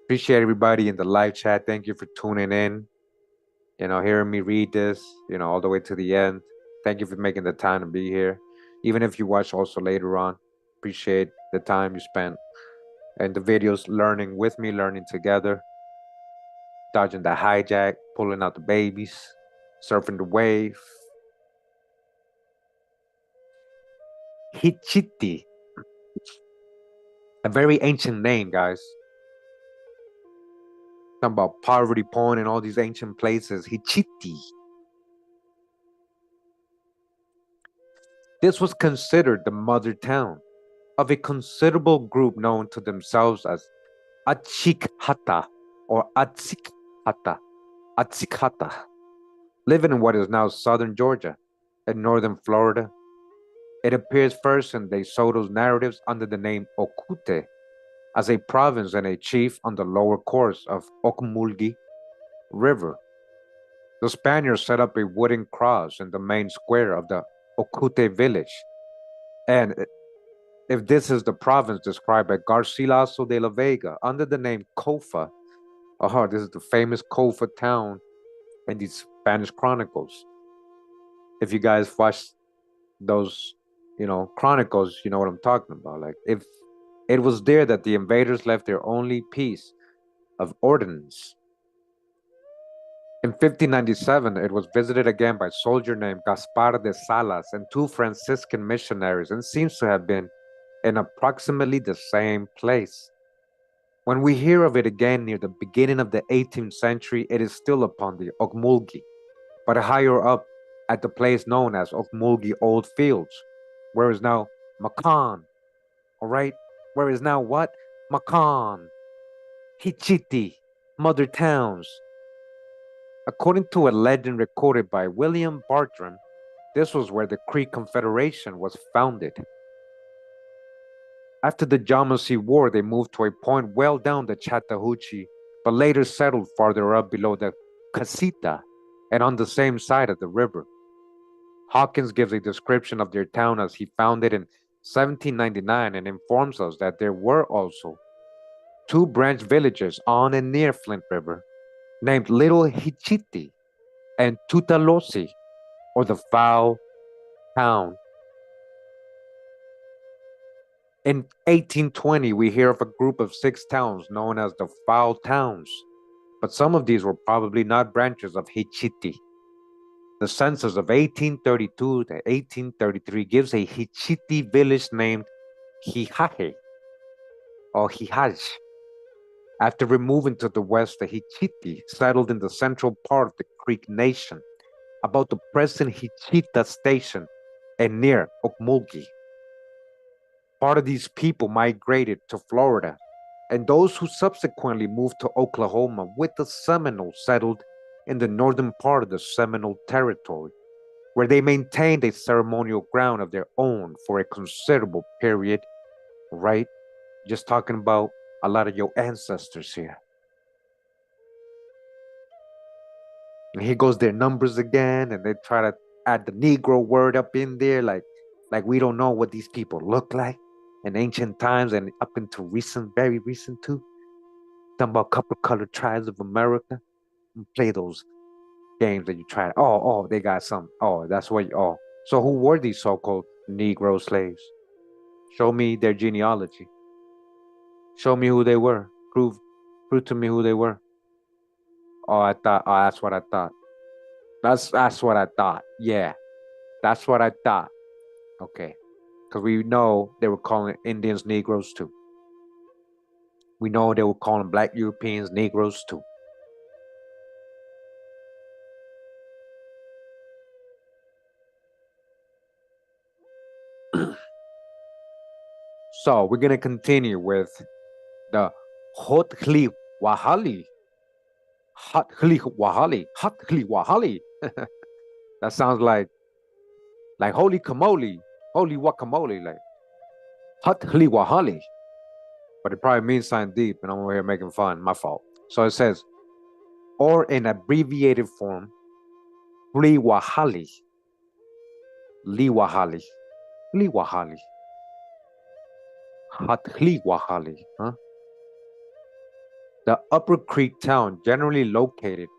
Appreciate everybody in the live chat. Thank you for tuning in. Hearing me read this, all the way to the end. Thank you for making the time to be here. Even if you watch also later on, appreciate the time you spent and the videos learning with me, learning together, dodging the hijack, pulling out the babies, surfing the wave. Hitchiti, a very ancient name, guys. Talking about poverty porn and all these ancient places. Hitchiti. This was considered the mother town of a considerable group known to themselves as Atsikhata or Atsikhata, living in what is now southern Georgia and northern Florida. It appears first in Deado's narratives under the name Okute, as a province and a chief on the lower course of Okmulgee River. The Spaniards set up a wooden cross in the main square of the Okute village, And if this is the province described by Garcilaso de la Vega under the name Cofa, this is the famous Cofa town in these Spanish chronicles. If you guys watch those, chronicles, you know what I'm talking about. Like, if it was there that the invaders left their only piece of ordnance. In 1597, it was visited again by a soldier named Gaspar de Salas and two Franciscan missionaries, and seems to have been in approximately the same place. When we hear of it again near the beginning of the 18th century, it is still upon the Ocmulgee, but higher up at the place known as Ocmulgee Old Fields, where is now Macan, all right? Where is now what? Macan, Hitchiti, mother towns. According to a legend recorded by William Bartram, this was where the Creek Confederation was founded. After the Yamasee War, they moved to a point well down the Chattahoochee, but later settled farther up below the Casita and on the same side of the river. Hawkins gives a description of their town as he found it in 1799 and informs us that there were also two branch villages on and near Flint River named Little Hitchiti and Tutalosi, or the Foul Town. In 1820, we hear of a group of 6 towns known as the Foul Towns, but some of these were probably not branches of Hitchiti. The census of 1832 to 1833 gives a Hitchiti village named Hihahe, or Hihaj. After removing to the west, the Hitchiti settled in the central part of the Creek Nation, about the present Hitchita Station and near Ocmulgee. Part of these people migrated to Florida, and those who subsequently moved to Oklahoma with the Seminoles settled in the northern part of the Seminole Territory, where they maintained a ceremonial ground of their own for a considerable period, right? Just talking about a lot of your ancestors here. And here goes their numbers again, and they try to add the Negro word up in there, like we don't know what these people look like in ancient times and up into recent, very recent too. Talking about copper-colored tribes of America. And play those games that you try. They got some. That's what. So who were these so-called Negro slaves? Show me their genealogy. Show me who they were. Prove to me who they were. That's what I thought. That's what I thought. Yeah, that's what I thought. Okay, because we know they were calling Indians Negroes too. We know they were calling Black Europeans Negroes too. So we're gonna continue with the Hothliwahali. Hothliwahali. That sounds like holy camole, holy guacamole, like Hothliwahali. But it probably means something deep, and I'm over here making fun. My fault. So it says, or in abbreviated form, Liwahali. Liwahali. Liwahali. Hothliwahali, huh? The Upper Creek town, generally located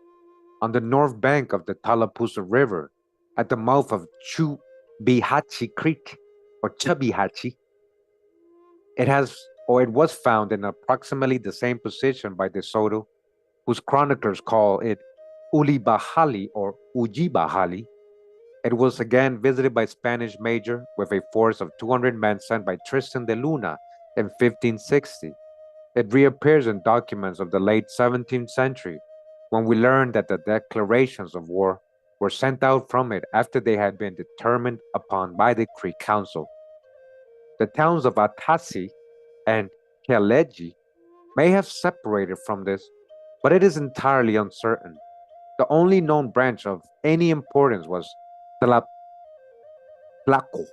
on the north bank of the Tallapoosa River at the mouth of Chubby-hatchee Creek, or Chubby-hatchee. It was found in approximately the same position by De Soto, whose chroniclers call it Ulibahali or Ujibahali. It was again visited by Spanish major with a force of 200 men sent by Tristan de Luna in 1560. It reappears in documents of the late 17th century, when we learn that the declarations of war were sent out from it after they had been determined upon by the Creek Council. The towns of Atasi and Keleji may have separated from this, but it is entirely uncertain. The only known branch of any importance was Tlaco,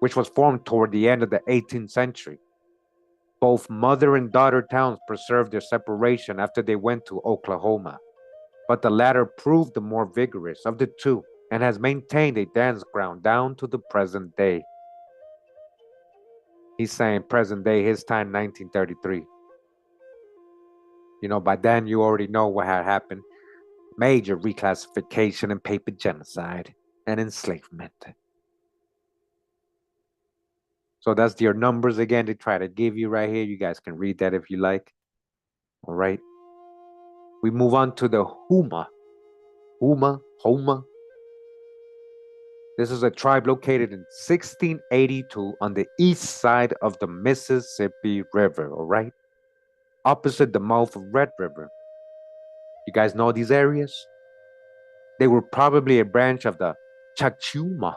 which was formed toward the end of the 18th century. Both mother and daughter towns preserved their separation after they went to Oklahoma, but the latter proved the more vigorous of the two, and has maintained a dance ground down to the present day. He's saying present day, his time 1933. By then you already know what had happened. Major reclassification and paper genocide and enslavement. So that's your numbers again they try to give you right here. You guys can read that if you like. All right. We move on to the Houma. Houma. This is a tribe located in 1682 on the east side of the Mississippi River, all right? Opposite the mouth of Red River. You guys know these areas? They were probably a branch of the Chachuma.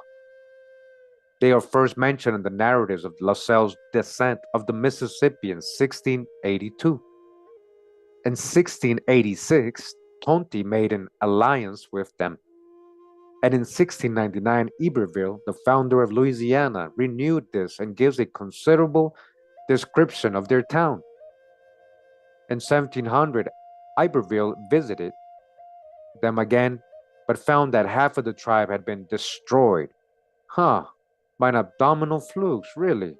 They are first mentioned in the narratives of La Salle's descent of the Mississippi in 1682. In 1686, Tonti made an alliance with them. And in 1699, Iberville, the founder of Louisiana, renewed this and gives a considerable description of their town. In 1700, Iberville visited them again, but found that half of the tribe had been destroyed. By an abdominal flukes, really.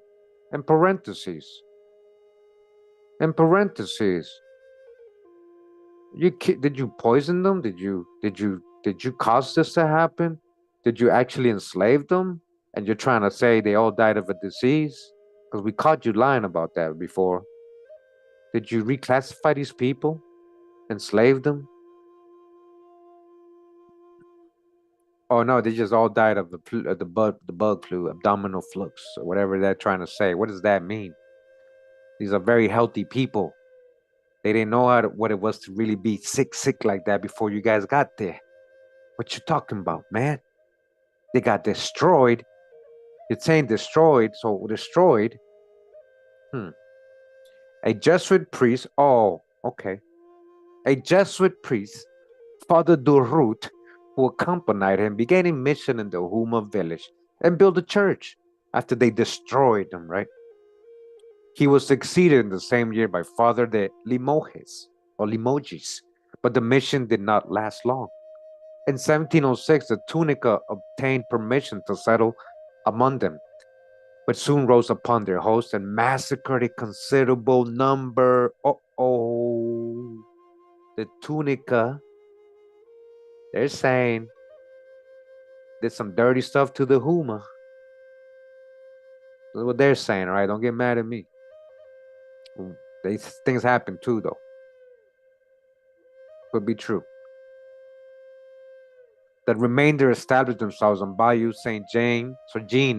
In parentheses. Did you poison them? Did you cause this to happen? Did you actually enslave them? And you're trying to say they all died of a disease? Because we caught you lying about that before. Did you reclassify these people? Enslave them? Oh no, they just all died of the bug flu, abdominal flux, or whatever they're trying to say. What does that mean? These are very healthy people. They didn't know what it was to really be sick like that before you guys got there. What you talking about, man? They got destroyed. You're saying destroyed, so destroyed. A Jesuit priest, oh, okay. A Jesuit priest, Father Durut, who accompanied him, began a mission in the Houma village and built a church after they destroyed them, right? He was succeeded in the same year by Father de Limoges, or Limoges, but the mission did not last long. In 1706, the Tunica obtained permission to settle among them, but soon rose upon their host and massacred a considerable number. The Tunica, they're saying, did some dirty stuff to the Huma. That's what they're saying, all right? Don't get mad at me. These things happen too, though. Could be true. The remainder established themselves on Bayou St. Jean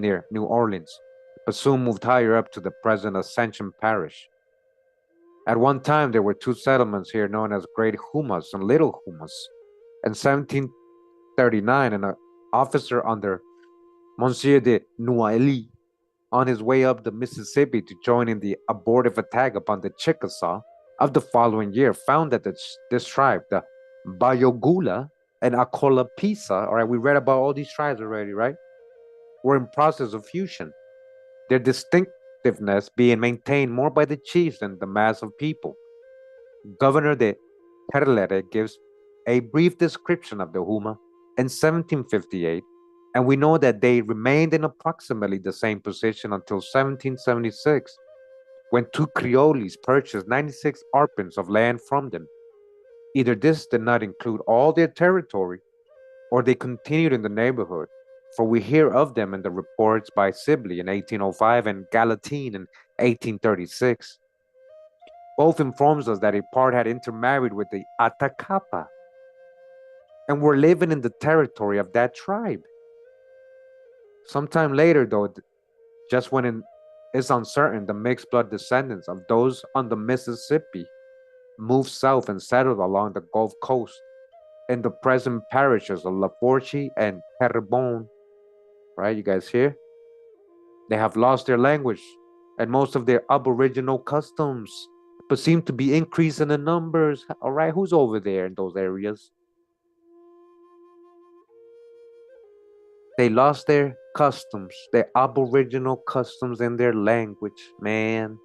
near New Orleans, but soon moved higher up to the present Ascension Parish. At one time, there were two settlements here known as Great Humas and Little Humas. In 1739, an officer under Monsieur de Noailly, on his way up the Mississippi to join in the abortive attack upon the Chickasaw of the following year, found that this tribe, the Bayogula and Acolapisa, all right, we read about all these tribes already, right, were in process of fusion, their distinctiveness being maintained more by the chiefs than the mass of people. Governor de Perlere gives a brief description of the Huma in 1758, and we know that they remained in approximately the same position until 1776, when two Creoles purchased 96 arpents of land from them. Either this did not include all their territory, or they continued in the neighborhood, for we hear of them in the reports by Sibley in 1805 and Gallatin in 1836. Both informs us that a part had intermarried with the Atacapa and were living in the territory of that tribe. Sometime later, though, just when it is uncertain, the mixed blood descendants of those on the Mississippi moved south and settled along the Gulf Coast in the present parishes of Lafourche and Terrebonne. Right, you guys hear? They have lost their language and most of their aboriginal customs, but seem to be increasing in numbers. All right, who's over there in those areas? They lost their customs, their aboriginal customs and their language, man.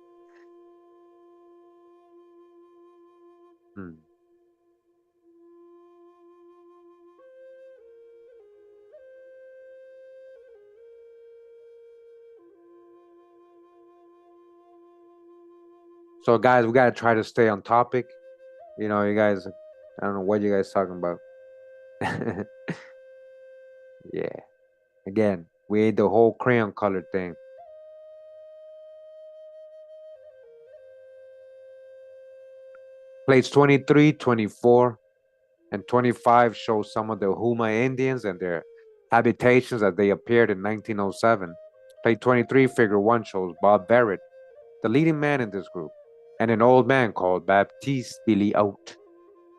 So guys, we gotta try to stay on topic. You know, you guys, I don't know what you guys talking about. Yeah. Again, we ate the whole crayon color thing. Plates 23, 24, and 25 show some of the Houma Indians and their habitations as they appeared in 1907. Plate 23, figure 1 shows Bob Barrett, the leading man in this group, and an old man called Baptiste Billy Out.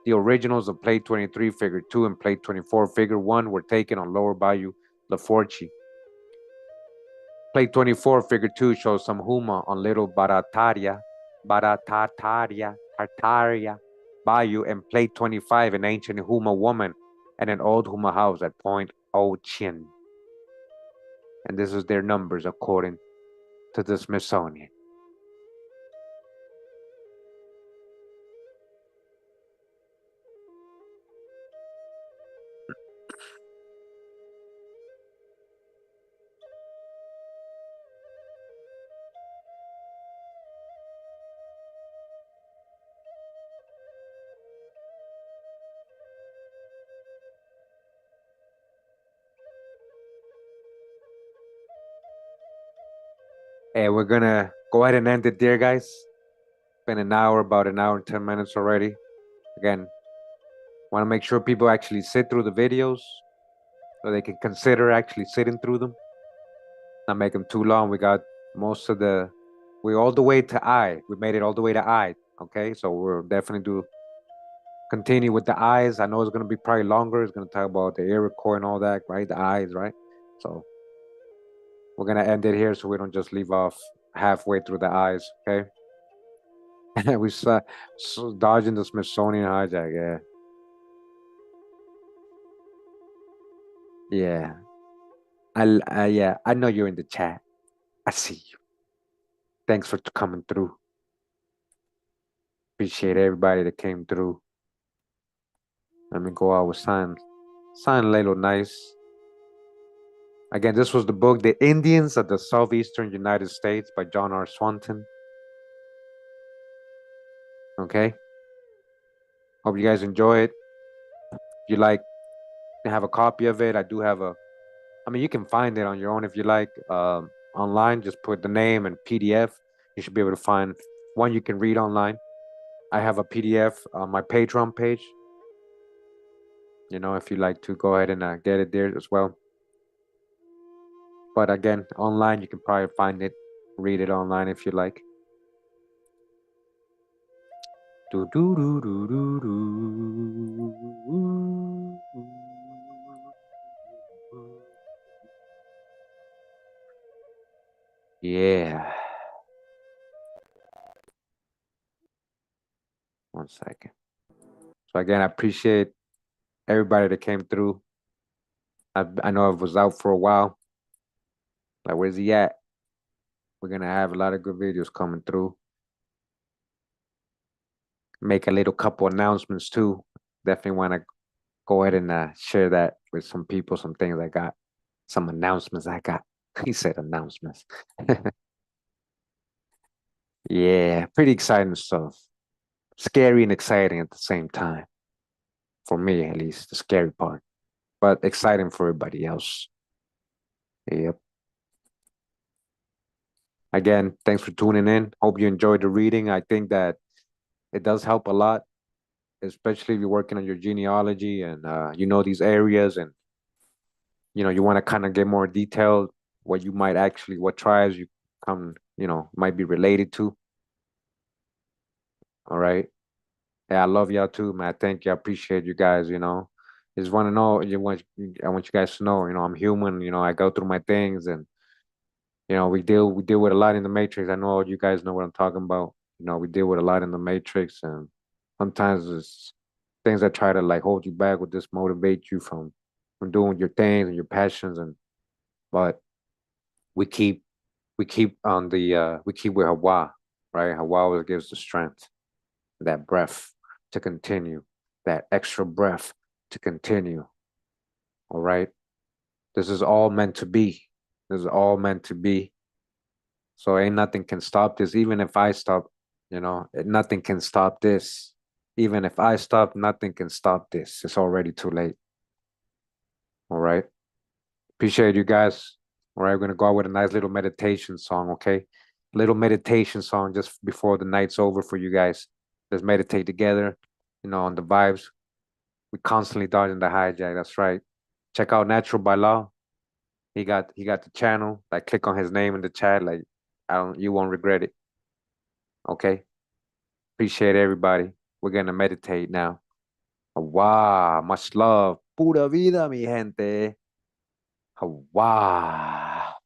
The originals of Plate 23, figure 2, and Plate 24, figure 1 were taken on Lower Bayou, Laforchi. Plate 24, figure 2 shows some Huma on Little Barataria, Tartaria Bayou, and Plate 25, an ancient Huma woman and an old Huma house at Point Ochin. And this is their numbers according to the Smithsonian. And we're gonna go ahead and end it there, guys. It's been an hour, about an hour and 10 minutes already. Again, want to make sure people actually sit through the videos so they can consider actually sitting through them. Not make them too long. We got most of we're all the way to I. We made it all the way to I. Okay, so we're definitely do continue with the eyes. I know it's gonna be probably longer. It's gonna talk about the Iroquois and all that, right? The eyes, right? So we're gonna end it here so we don't just leave off halfway through the eyes. Okay. We saw dodging the Smithsonian hijack. Yeah. Yeah. Yeah. I know you're in the chat. I see you. Thanks for coming through. Appreciate everybody that came through. Let me go out with sign a little nice. Again, this was the book The Indians of the Southeastern United States by John R. Swanton. Okay. Hope you guys enjoy it. If you like to have a copy of it, I do have I mean, you can find it on your own if you like. Online, just put the name and PDF. You should be able to find one you can read online. I have a PDF on my Patreon page. You know, if you like to go ahead and get it there as well. But again, online, you can probably find it, read it online if you like. Do do do do do do. Yeah. One second. So again, I appreciate everybody that came through. I know I was out for a while. Like, where's he at? We're gonna have a lot of good videos coming through. Make a little couple announcements too. Definitely want to go ahead and share that with some people, some things I got, some announcements I got. He said announcements. Yeah, pretty exciting stuff. Scary and exciting at the same time. For me, at least, the scary part, but exciting for everybody else. Yep. Again, thanks for tuning in. Hope you enjoyed the reading. I think that it does help a lot, especially if you're working on your genealogy and you know these areas and you know you want to kind of get more detailed what you might actually what tribes you come might be related to. All right. Yeah, I love y'all too, man. Thank you. I appreciate you guys. Just want to know. I want you guys to know. I'm human. I go through my things, and we deal with a lot in the matrix. I know all you guys know what I'm talking about. We deal with a lot in the matrix, and sometimes it's things that try to like hold you back, would just motivate you from doing your things and your passions, but we keep on we keep with Hawa, right? Hawa gives the strength, that breath to continue, that extra breath to continue. All right. This is all meant to be. This is all meant to be. So ain't nothing can stop this. Even if I stop, Nothing can stop this. Even if I stop, nothing can stop this. It's already too late. All right. Appreciate you guys. All right, we're gonna go out with a nice little meditation song, okay? Little meditation song just before the night's over for you guys. Let's meditate together, on the vibes. We constantly dodging the hijack. That's right. Check out Natural by Law. He got the channel. Like click on his name in the chat. Like you won't regret it. Okay. Appreciate everybody. We're gonna meditate now. Wow, much love. Pura vida, mi gente. Wow.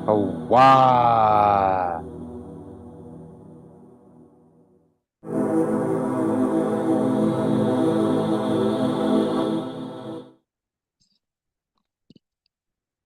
Oh, wow.